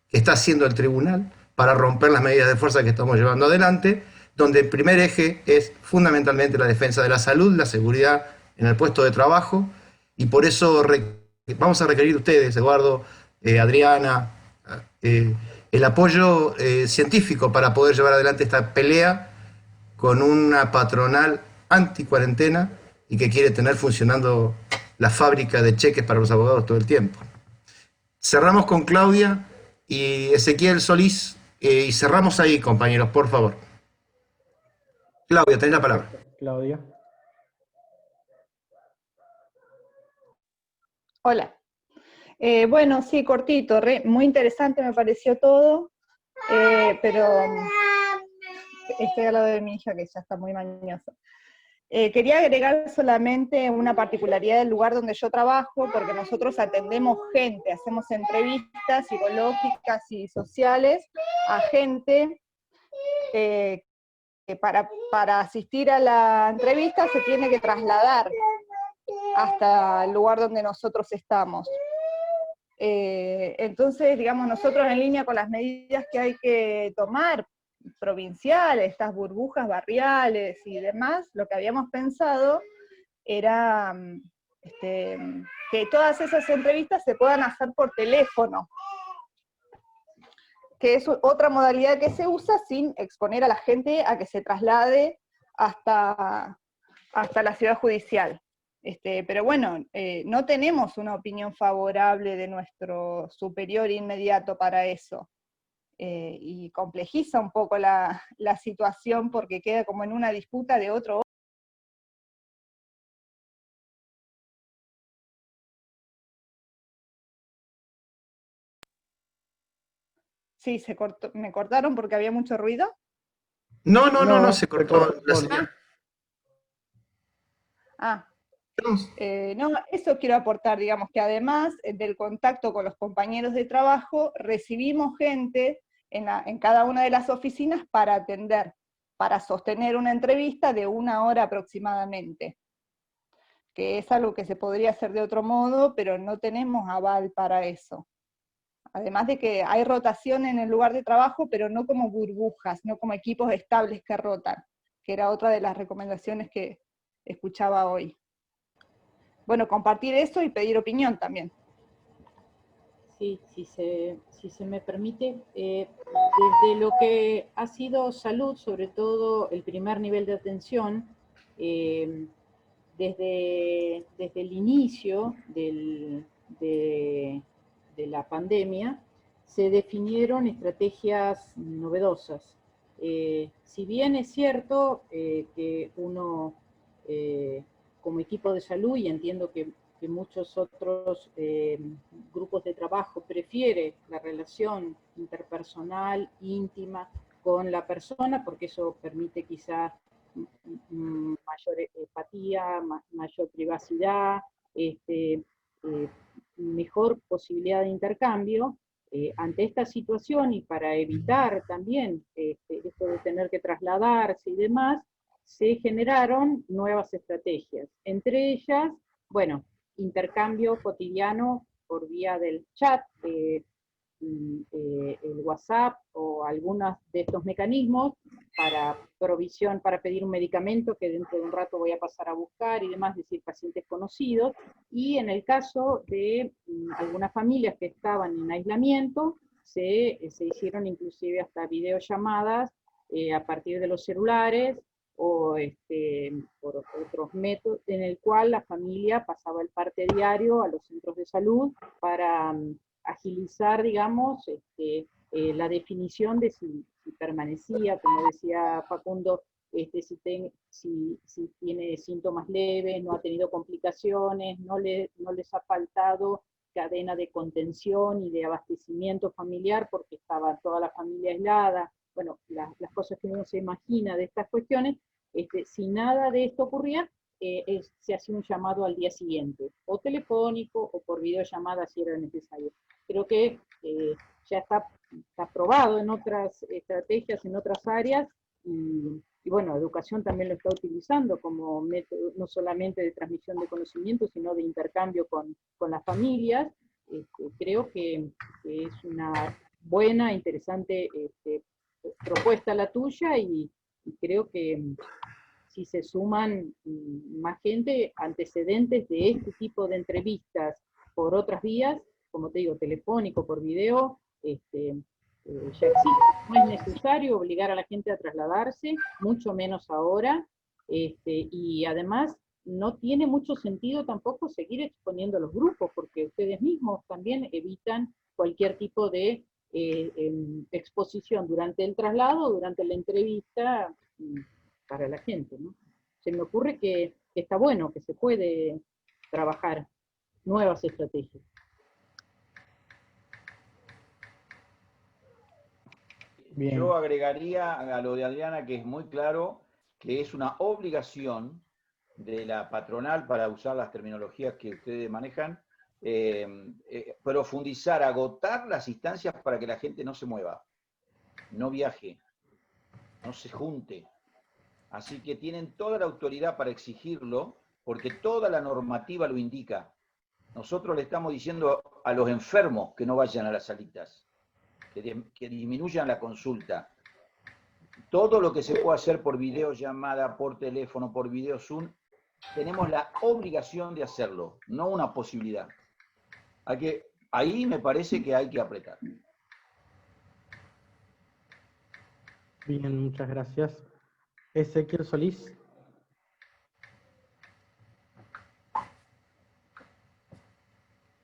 que está haciendo el tribunal para romper las medidas de fuerza que estamos llevando adelante, donde el primer eje es fundamentalmente la defensa de la salud, la seguridad en el puesto de trabajo, y por eso vamos a requerir de ustedes, Eduardo, Adriana, el apoyo científico para poder llevar adelante esta pelea con una patronal anti-cuarentena y que quiere tener funcionando la fábrica de cheques para los abogados todo el tiempo. Cerramos con Claudia y Ezequiel Solís, y cerramos ahí, compañeros, por favor. Claudia, tenés la palabra. Claudia. Hola. Bueno, sí, cortito, muy interesante me pareció todo, pero estoy al lado de mi hija que ya está muy mañosa. Quería agregar solamente una particularidad del lugar donde yo trabajo, porque nosotros atendemos gente, hacemos entrevistas psicológicas y sociales a gente que para asistir a la entrevista se tiene que trasladar hasta el lugar donde nosotros estamos. Entonces, digamos, nosotros en línea con las medidas que hay que tomar, provinciales, estas burbujas barriales y demás, lo que habíamos pensado era que todas esas entrevistas se puedan hacer por teléfono, que es otra modalidad que se usa sin exponer a la gente a que se traslade hasta la ciudad judicial. Pero bueno, no tenemos una opinión favorable de nuestro superior inmediato para eso. Y complejiza un poco la situación porque queda como en una disputa de otro. Sí, me cortaron porque había mucho ruido. No, se cortó. No, eso quiero aportar, digamos, que además del contacto con los compañeros de trabajo, recibimos gente en cada una de las oficinas para atender, para sostener una entrevista de 1 hora aproximadamente, que es algo que se podría hacer de otro modo, pero no tenemos aval para eso. Además de que hay rotación en el lugar de trabajo, pero no como burbujas, no como equipos estables que rotan, que era otra de las recomendaciones que escuchaba hoy. Bueno, compartir eso y pedir opinión también. Sí, si se me permite, desde lo que ha sido salud, sobre todo el primer nivel de atención, desde el inicio de la pandemia, se definieron estrategias novedosas. Si bien es cierto que uno, como equipo de salud, y entiendo que muchos otros grupos de trabajo prefiere la relación interpersonal, íntima con la persona, porque eso permite quizá mayor empatía, mayor privacidad, mejor posibilidad de intercambio. Ante esta situación y para evitar también esto de tener que trasladarse y demás, se generaron nuevas estrategias. Entre ellas, bueno, intercambio cotidiano por vía del chat, el WhatsApp o algunos de estos mecanismos para provisión, para pedir un medicamento que dentro de un rato voy a pasar a buscar y demás, es decir, pacientes conocidos, y en el caso de algunas familias que estaban en aislamiento, se hicieron inclusive hasta videollamadas a partir de los celulares, o por otros métodos, en el cual la familia pasaba el parte diario a los centros de salud para agilizar, digamos, la definición de si permanecía, como decía Facundo, si tiene síntomas leves, no ha tenido complicaciones, no les ha faltado cadena de contención y de abastecimiento familiar porque estaba toda la familia aislada. Bueno, las cosas que uno se imagina de estas cuestiones, si nada de esto ocurría, se hacía un llamado al día siguiente, o telefónico o por videollamada si era necesario. Creo que ya está probado en otras estrategias, en otras áreas, y bueno, educación también lo está utilizando como método, no solamente de transmisión de conocimiento, sino de intercambio con las familias. Creo que es una buena, interesante propuesta la tuya, y creo que si se suman más gente, antecedentes de este tipo de entrevistas por otras vías, como te digo, telefónico, por video, ya existe. No es necesario obligar a la gente a trasladarse, mucho menos ahora, y además no tiene mucho sentido tampoco seguir exponiendo los grupos, porque ustedes mismos también evitan cualquier tipo de exposición durante el traslado, durante la entrevista, para la gente, ¿no? Se me ocurre que está bueno, que se puede trabajar nuevas estrategias. Bien. Yo agregaría a lo de Adriana, que es muy claro, que es una obligación de la patronal, para usar las terminologías que ustedes manejan, profundizar, agotar las instancias para que la gente no se mueva, no viaje, no se junte. Así que tienen toda la autoridad para exigirlo, porque toda la normativa lo indica. Nosotros le estamos diciendo a los enfermos que no vayan a las salitas, que disminuyan la consulta. Todo lo que se puede hacer por videollamada, por teléfono, por video Zoom, tenemos la obligación de hacerlo, no una posibilidad. Ahí me parece que hay que apretar. Bien, muchas gracias. Ezequiel Solís.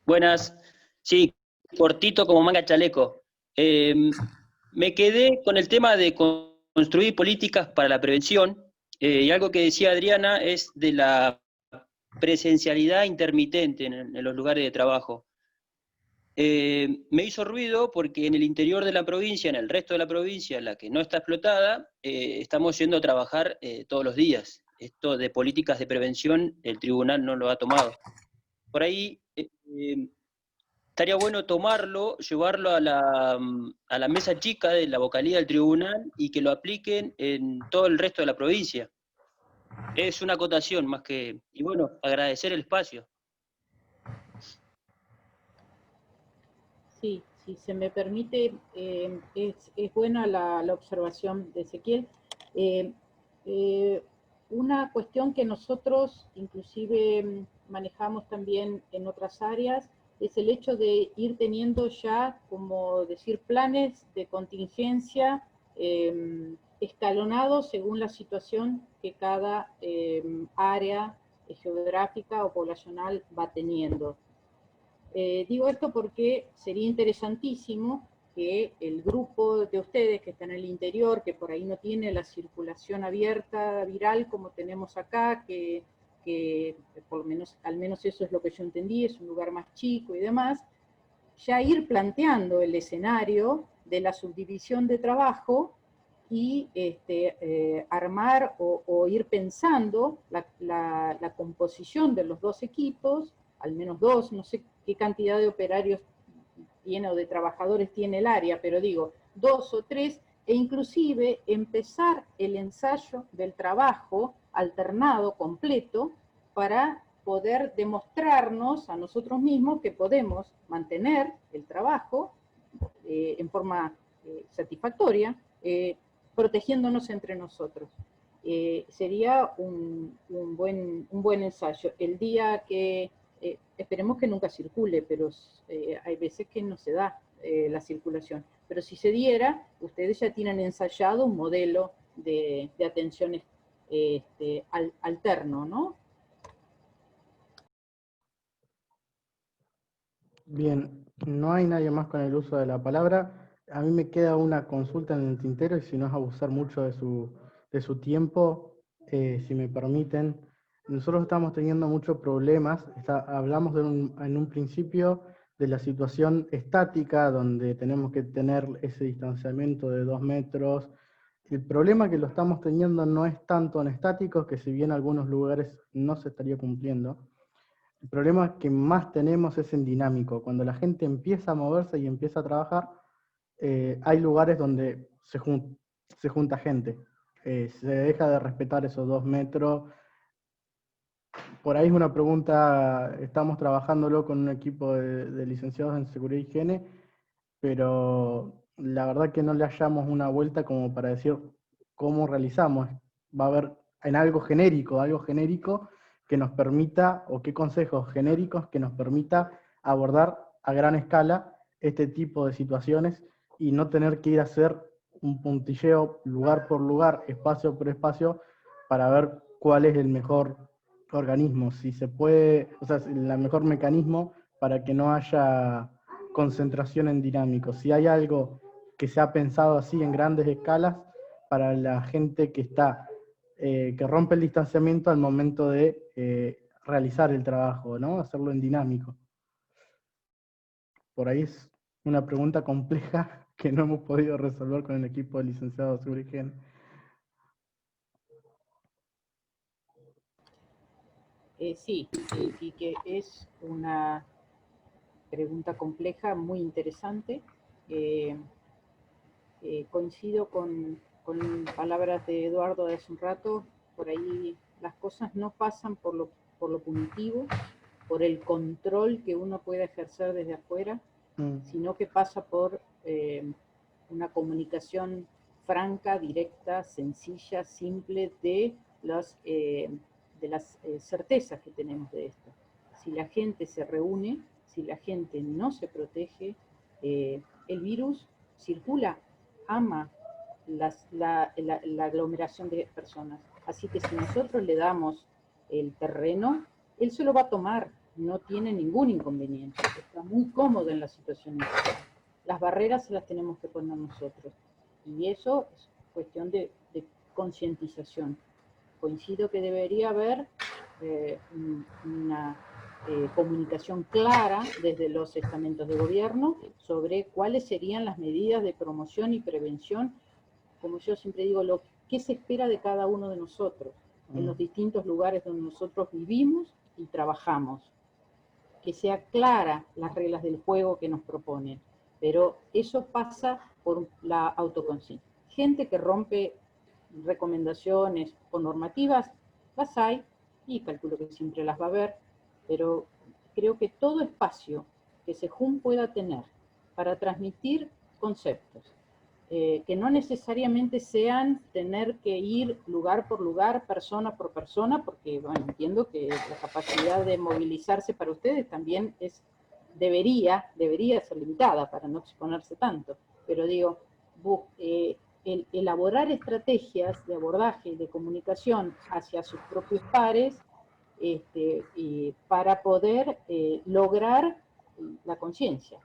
Buenas. Sí, cortito como manga chaleco. Me quedé con el tema de construir políticas para la prevención, y algo que decía Adriana es de la presencialidad intermitente en los lugares de trabajo. Me hizo ruido porque en el interior de la provincia, en el resto de la provincia, en la que no está explotada, estamos yendo a trabajar todos los días. Esto de políticas de prevención, el tribunal no lo ha tomado. Por ahí estaría bueno tomarlo, llevarlo a la mesa chica de la vocalía del tribunal y que lo apliquen en todo el resto de la provincia. Es una acotación más que... Y bueno, agradecer el espacio. Sí, si se me permite, es buena la observación de Ezequiel. Una cuestión que nosotros inclusive manejamos también en otras áreas es el hecho de ir teniendo ya, como decir, planes de contingencia escalonados según la situación que cada área geográfica o poblacional va teniendo. Digo esto porque sería interesantísimo que el grupo de ustedes que está en el interior, que por ahí no tiene la circulación abierta viral como tenemos acá, que por lo menos, al menos eso es lo que yo entendí, es un lugar más chico y demás, ya ir planteando el escenario de la subdivisión de trabajo y armar o ir pensando la composición de los dos equipos, al menos dos, no sé qué cantidad de operarios tiene o de trabajadores tiene el área, pero digo, 2 o 3, e inclusive empezar el ensayo del trabajo alternado, completo, para poder demostrarnos a nosotros mismos que podemos mantener el trabajo en forma satisfactoria, protegiéndonos entre nosotros. Sería un buen ensayo. El día que, esperemos que nunca circule, pero hay veces que no se da la circulación. Pero si se diera, ustedes ya tienen ensayado un modelo de atención alterno, ¿no? Bien, no hay nadie más con el uso de la palabra. A mí me queda una consulta en el tintero y si no es abusar mucho de su tiempo, si me permiten. Nosotros estamos teniendo muchos problemas. Hablamos en un principio de la situación estática, donde tenemos que tener ese distanciamiento de 2 metros. El problema que lo estamos teniendo no es tanto en estáticos, que si bien en algunos lugares no se estaría cumpliendo. El problema que más tenemos es en dinámico. Cuando la gente empieza a moverse y empieza a trabajar, hay lugares donde se junta gente. Se deja de respetar esos 2 metros. Por ahí es una pregunta, estamos trabajándolo con un equipo de licenciados en seguridad y higiene, pero la verdad que no le hallamos una vuelta como para decir cómo realizamos. Va a haber en algo genérico que nos permita, o qué consejos genéricos que nos permita abordar a gran escala este tipo de situaciones y no tener que ir a hacer un puntilleo lugar por lugar, espacio por espacio, para ver cuál es el mejor organismo, si se puede, o sea, el mejor mecanismo para que no haya concentración en dinámicos. Si hay algo que se ha pensado así en grandes escalas para la gente que está que rompe el distanciamiento al momento de realizar el trabajo, ¿no? Hacerlo en dinámico. Por ahí es una pregunta compleja que no hemos podido resolver con el equipo de licenciados de seguridad y higiene. Sí, que es una pregunta compleja, muy interesante. Coincido con palabras de Eduardo de hace un rato. Por ahí las cosas no pasan por lo punitivo, por el control que uno puede ejercer desde afuera, sino que pasa por una comunicación franca, directa, sencilla, simple de las certezas que tenemos de esto. Si la gente se reúne, si la gente no se protege, el virus circula, ama la aglomeración de personas. Así que si nosotros le damos el terreno, él se lo va a tomar, no tiene ningún inconveniente, está muy cómodo en la situación. Las barreras se las tenemos que poner nosotros. Y eso es cuestión de concientización. Coincido que debería haber una comunicación clara desde los estamentos de gobierno sobre cuáles serían las medidas de promoción y prevención, como yo siempre digo, qué se espera de cada uno de nosotros en los distintos lugares donde nosotros vivimos y trabajamos. Que sea clara las reglas del juego que nos proponen, pero eso pasa por la autoconciencia. Gente que rompe recomendaciones o normativas, las hay, y calculo que siempre las va a haber, pero creo que todo espacio que SEJUN pueda tener para transmitir conceptos, que no necesariamente sean tener que ir lugar por lugar, persona por persona, porque bueno, entiendo que la capacidad de movilizarse para ustedes también debería ser limitada para no exponerse tanto, pero digo, el elaborar estrategias de abordaje y de comunicación hacia sus propios pares para poder lograr la conciencia.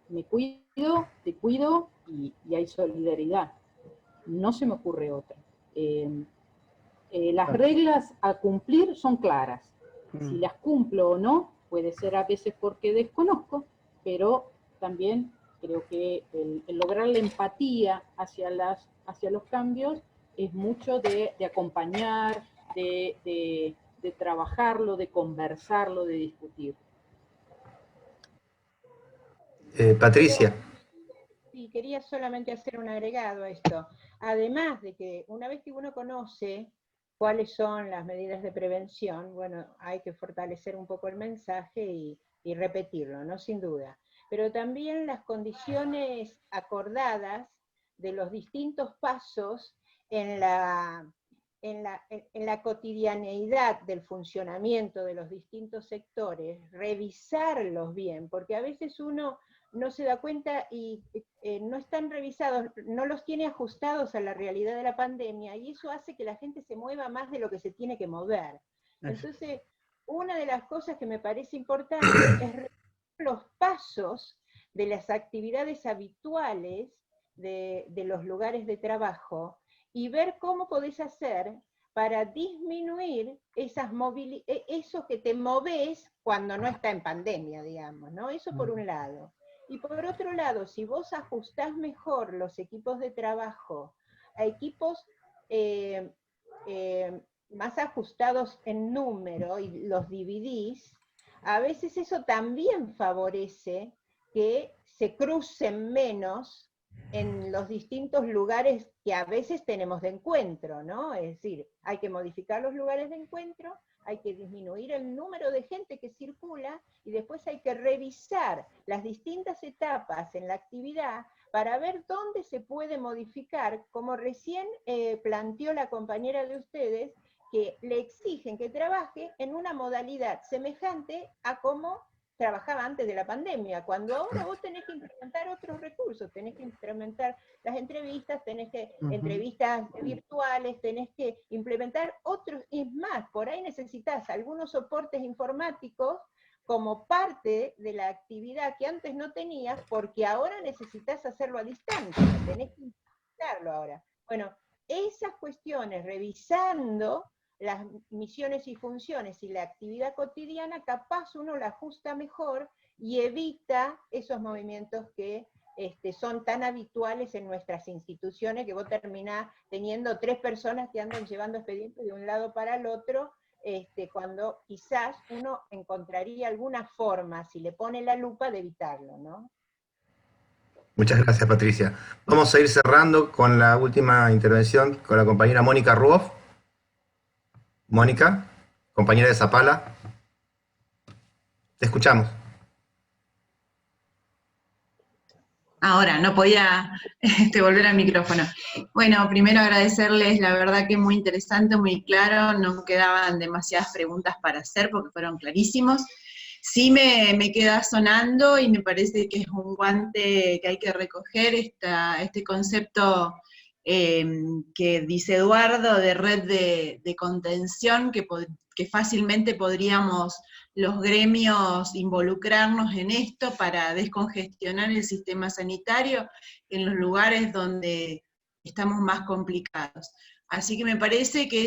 Me cuido, te cuido y hay solidaridad. No se me ocurre otra. Las reglas a cumplir son claras. Si las cumplo o no, puede ser a veces porque desconozco, pero también creo que el lograr la empatía hacia los cambios es mucho de acompañar, de trabajarlo, de conversarlo, de discutir. Patricia. Sí, quería solamente hacer un agregado a esto. Además de que una vez que uno conoce cuáles son las medidas de prevención, bueno, hay que fortalecer un poco el mensaje y repetirlo, ¿no? Sin duda. pero también las condiciones acordadas de los distintos pasos en la cotidianeidad del funcionamiento de los distintos sectores, revisarlos bien, porque a veces uno no se da cuenta y no están revisados, no los tiene ajustados a la realidad de la pandemia, y eso hace que la gente se mueva más de lo que se tiene que mover. Entonces, una de las cosas que me parece importante es revisar los pasos de las actividades habituales de los lugares de trabajo, y ver cómo podés hacer para disminuir eso que te moves cuando no está en pandemia, digamos, ¿no? Eso por un lado. Y por otro lado, si vos ajustás mejor los equipos de trabajo a equipos más ajustados en número y los dividís, a veces eso también favorece que se crucen menos en los distintos lugares que a veces tenemos de encuentro, ¿no? Es decir, hay que modificar los lugares de encuentro, hay que disminuir el número de gente que circula, y después hay que revisar las distintas etapas en la actividad para ver dónde se puede modificar, como recién planteó la compañera de ustedes, que le exigen que trabaje en una modalidad semejante a cómo trabajaba antes de la pandemia, cuando ahora vos tenés que implementar otros recursos, tenés que implementar las entrevistas, tenés que entrevistas virtuales, tenés que implementar otros, y es más, por ahí necesitas algunos soportes informáticos como parte de la actividad que antes no tenías, porque ahora necesitas hacerlo a distancia, tenés que implementarlo ahora. Bueno, esas cuestiones, revisando las misiones y funciones y la actividad cotidiana, capaz uno la ajusta mejor y evita esos movimientos que son tan habituales en nuestras instituciones, que vos terminás teniendo 3 personas que andan llevando expedientes de un lado para el otro, cuando quizás uno encontraría alguna forma, si le pone la lupa, de evitarlo, ¿no? Muchas gracias, Patricia. Vamos a ir cerrando con la última intervención con la compañera Mónica Ruoff. Mónica, compañera de Zapala, te escuchamos. Ahora, no podía volver al micrófono. Bueno, primero agradecerles, la verdad que muy interesante, muy claro, no quedaban demasiadas preguntas para hacer porque fueron clarísimos. Sí me queda sonando y me parece que es un guante que hay que recoger, este concepto que dice Eduardo, de red de contención, que fácilmente podríamos los gremios involucrarnos en esto para descongestionar el sistema sanitario en los lugares donde estamos más complicados. Así que me parece que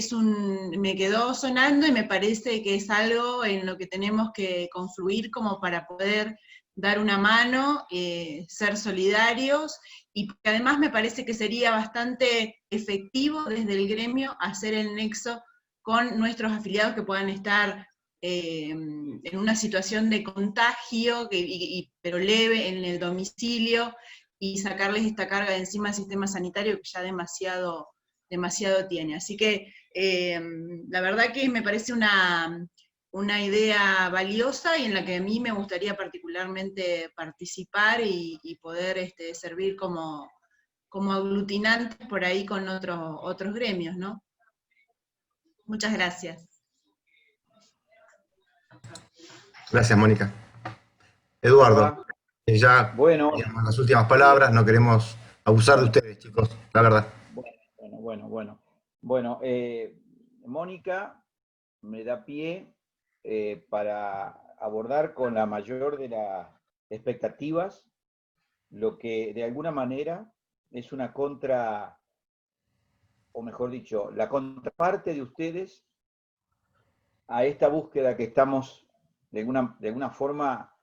me quedó sonando y me parece que es algo en lo que tenemos que confluir como para poder dar una mano, ser solidarios, y además me parece que sería bastante efectivo desde el gremio hacer el nexo con nuestros afiliados que puedan estar en una situación de contagio, pero leve en el domicilio, y sacarles esta carga de encima del sistema sanitario que ya demasiado tiene. Así que la verdad que me parece una idea valiosa y en la que a mí me gustaría particularmente participar y poder servir como aglutinantes por ahí con otros gremios, ¿no? Muchas gracias. Gracias, Mónica. Eduardo, ya bueno, digamos, las últimas palabras, no queremos abusar de ustedes, chicos, la verdad. Bueno, Mónica me da pie para abordar con la mayor de las expectativas lo que de alguna manera es una o mejor dicho, la contraparte de ustedes a esta búsqueda que estamos de alguna forma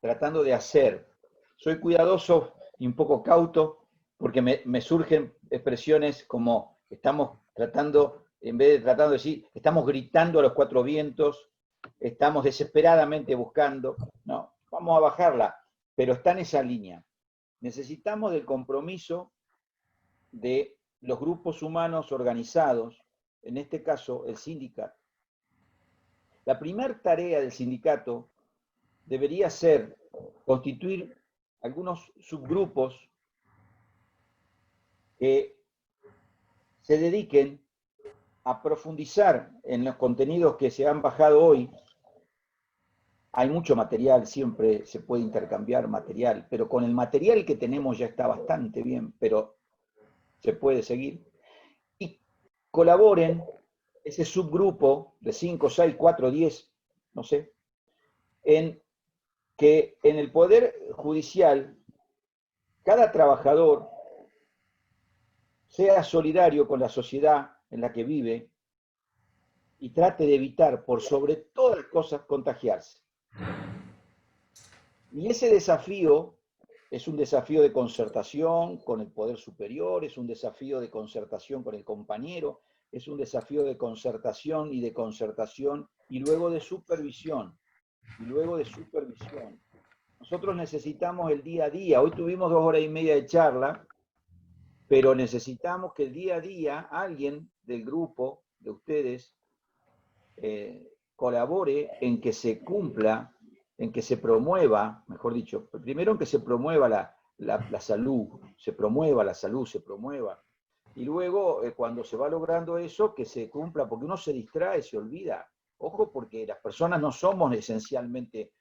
tratando de hacer. Soy cuidadoso y un poco cauto porque me surgen expresiones como estamos tratando, en vez de tratando de decir, estamos gritando a los 4 vientos, estamos desesperadamente buscando. No, vamos a bajarla, pero está en esa línea. Necesitamos del compromiso de los grupos humanos organizados, en este caso el sindicato. La primera tarea del sindicato debería ser constituir algunos subgrupos que se dediquen a profundizar en los contenidos que se han bajado hoy. Hay mucho material, siempre se puede intercambiar material, pero con el material que tenemos ya está bastante bien, pero se puede seguir. Y colaboren ese subgrupo de 5, 6, 4, 10, no sé, en que en el Poder Judicial cada trabajador sea solidario con la sociedad en la que vive y trate de evitar, por sobre todas las cosas, contagiarse. Y ese desafío es un desafío de concertación con el poder superior, es un desafío de concertación con el compañero, es un desafío de concertación y luego de supervisión, Nosotros necesitamos el día a día. Hoy tuvimos 2 horas y media de charla, pero necesitamos que el día a día alguien del grupo de ustedes colabore en que se cumpla, en que se promueva, mejor dicho, primero en que se promueva la salud, y luego cuando se va logrando eso, que se cumpla, porque uno se distrae, se olvida. Ojo, porque las personas no somos esencialmente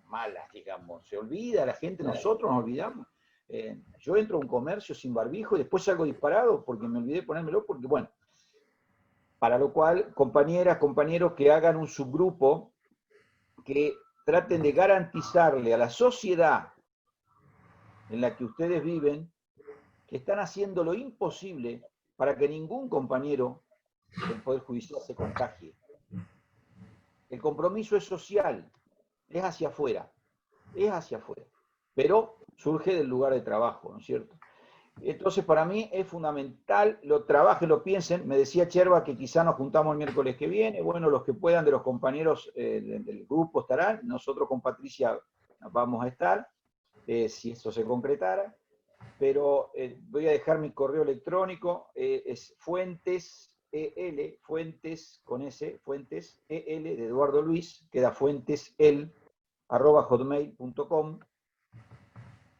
malas, digamos, se olvida la gente, nosotros nos olvidamos. Yo entro a un comercio sin barbijo y después salgo disparado porque me olvidé ponérmelo, porque bueno, para lo cual, compañeras, compañeros, que hagan un subgrupo que traten de garantizarle a la sociedad en la que ustedes viven que están haciendo lo imposible para que ningún compañero del Poder Judicial se contagie. El compromiso es social, es hacia afuera, pero surge del lugar de trabajo, ¿no es cierto? Entonces, para mí es fundamental, lo trabajen, lo piensen. Me decía Cherva que quizá nos juntamos el miércoles que viene. Bueno, los que puedan de los compañeros del grupo estarán. Nosotros con Patricia vamos a estar, si eso se concretara. Pero voy a dejar mi correo electrónico, es fuentes, fuentes con S, fuentes, de Eduardo Luis, queda fuentesel@hotmail.com.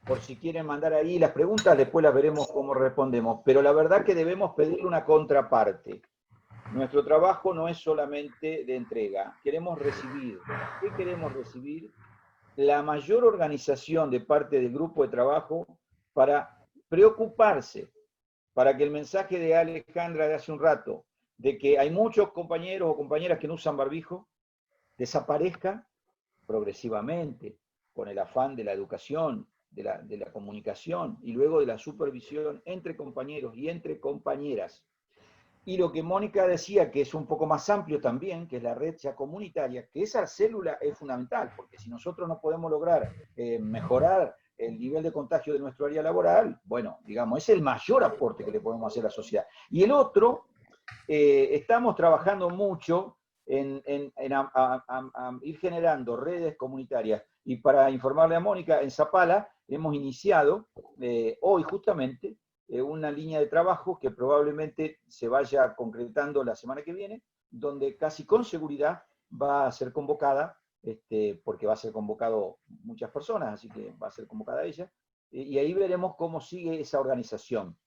Por si quieren mandar ahí las preguntas, después las veremos cómo respondemos. Pero la verdad que debemos pedirle una contraparte. Nuestro trabajo no es solamente de entrega, queremos recibir. ¿Qué queremos recibir? La mayor organización de parte del grupo de trabajo para preocuparse, para que el mensaje de Alejandra de hace un rato, de que hay muchos compañeros o compañeras que no usan barbijo, desaparezca progresivamente, con el afán de la educación, de la comunicación y luego de la supervisión entre compañeros y entre compañeras. Y lo que Mónica decía, que es un poco más amplio también, que es la red ya comunitaria, que esa célula es fundamental, porque si nosotros no podemos lograr mejorar el nivel de contagio de nuestro área laboral, bueno, digamos, es el mayor aporte que le podemos hacer a la sociedad. Y el otro, estamos trabajando mucho en ir generando redes comunitarias. Y para informarle a Mónica, en Zapala hemos iniciado hoy justamente una línea de trabajo que probablemente se vaya concretando la semana que viene, donde casi con seguridad va a ser convocada, porque va a ser convocado muchas personas, así que va a ser convocada ella, y ahí veremos cómo sigue esa organización.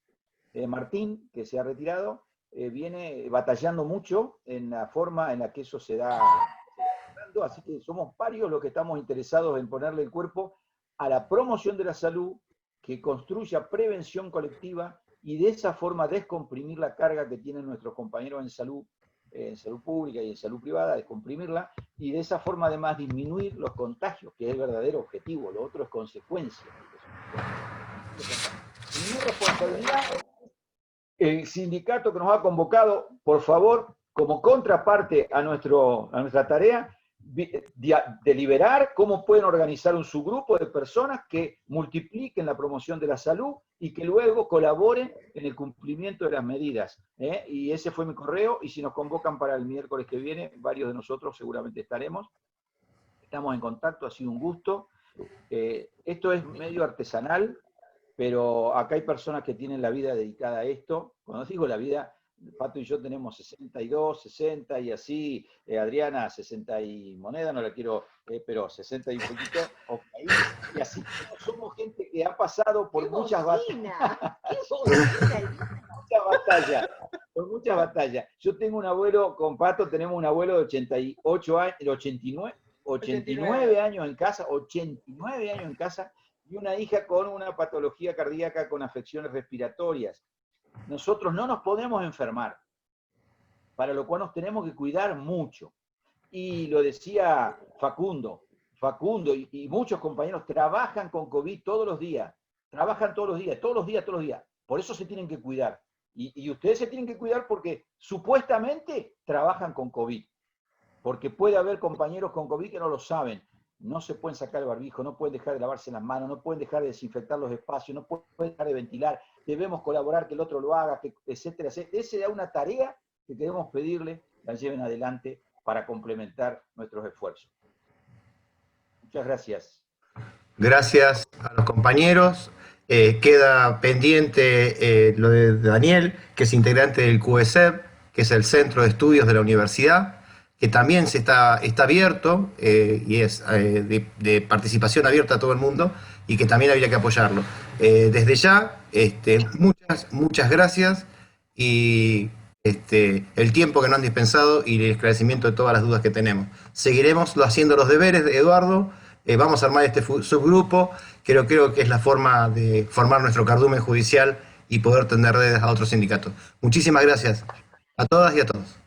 Martín, que se ha retirado, viene batallando mucho en la forma en la que eso se da, así que somos varios los que estamos interesados en ponerle el cuerpo a la promoción de la salud, que construya prevención colectiva y de esa forma descomprimir la carga que tienen nuestros compañeros en salud pública y en salud privada, descomprimirla, y de esa forma además disminuir los contagios, que es el verdadero objetivo, lo otro es consecuencia. Mi responsabilidad, el sindicato que nos ha convocado, por favor, como contraparte a nuestra tarea, deliberar cómo pueden organizar un subgrupo de personas que multipliquen la promoción de la salud y que luego colaboren en el cumplimiento de las medidas. Y ese fue mi correo, y si nos convocan para el miércoles que viene, varios de nosotros seguramente estaremos. Estamos en contacto, ha sido un gusto. Esto es medio artesanal, pero acá hay personas que tienen la vida dedicada a esto. Cuando digo la vida, Pato y yo tenemos 62, 60 y así, Adriana 60 y moneda, no la quiero, pero 60 y un poquito, okay, y así. Somos gente que ha pasado por muchas batallas. Por muchas batallas. Yo tengo un abuelo, con Pato tenemos un abuelo de 88 años, 89 años en casa, 89 años en casa, y una hija con una patología cardíaca con afecciones respiratorias. Nosotros no nos podemos enfermar, para lo cual nos tenemos que cuidar mucho. Y lo decía Facundo y muchos compañeros trabajan con COVID todos los días, todos los días. Por eso se tienen que cuidar. Y ustedes se tienen que cuidar porque supuestamente trabajan con COVID. Porque puede haber compañeros con COVID que no lo saben. No se pueden sacar el barbijo, no pueden dejar de lavarse las manos, no pueden dejar de desinfectar los espacios, no pueden dejar de ventilar. Debemos colaborar que el otro lo haga, etcétera, etcétera. Esa es una tarea que queremos pedirle, la lleven adelante para complementar nuestros esfuerzos. Muchas gracias. Gracias a los compañeros. Queda pendiente lo de Daniel, que es integrante del QESEB, que es el Centro de Estudios de la Universidad, que también está abierto y es de participación abierta a todo el mundo y que también habría que apoyarlo. Desde ya, muchas gracias y el tiempo que nos han dispensado y el esclarecimiento de todas las dudas que tenemos. Seguiremos haciendo los deberes de Eduardo, vamos a armar este subgrupo, creo que es la forma de formar nuestro cardumen judicial y poder tender redes a otros sindicatos. Muchísimas gracias a todas y a todos.